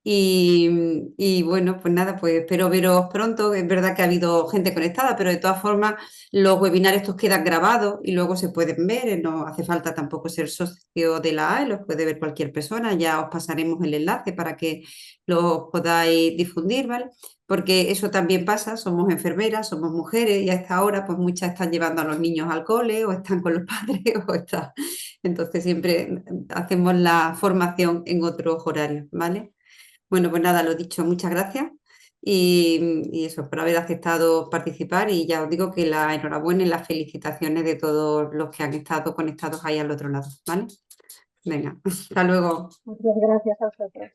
A: Y bueno, pues nada, pues espero veros pronto. Es verdad que ha habido gente conectada, pero de todas formas los webinars estos quedan grabados y luego se pueden ver. No hace falta tampoco ser socio de la AE, los puede ver cualquier persona. Ya os pasaremos el enlace para que los podáis difundir, ¿vale? Porque eso también pasa, somos enfermeras, somos mujeres y a esta hora pues muchas están llevando a los niños al cole o están con los padres o están... Entonces siempre hacemos la formación en otros horarios, ¿vale? Bueno, pues nada, lo dicho, muchas gracias y eso, por haber aceptado participar y ya os digo que la enhorabuena y las felicitaciones de todos los que han estado conectados ahí al otro lado, ¿vale? Venga, hasta luego.
B: Muchas gracias a vosotros.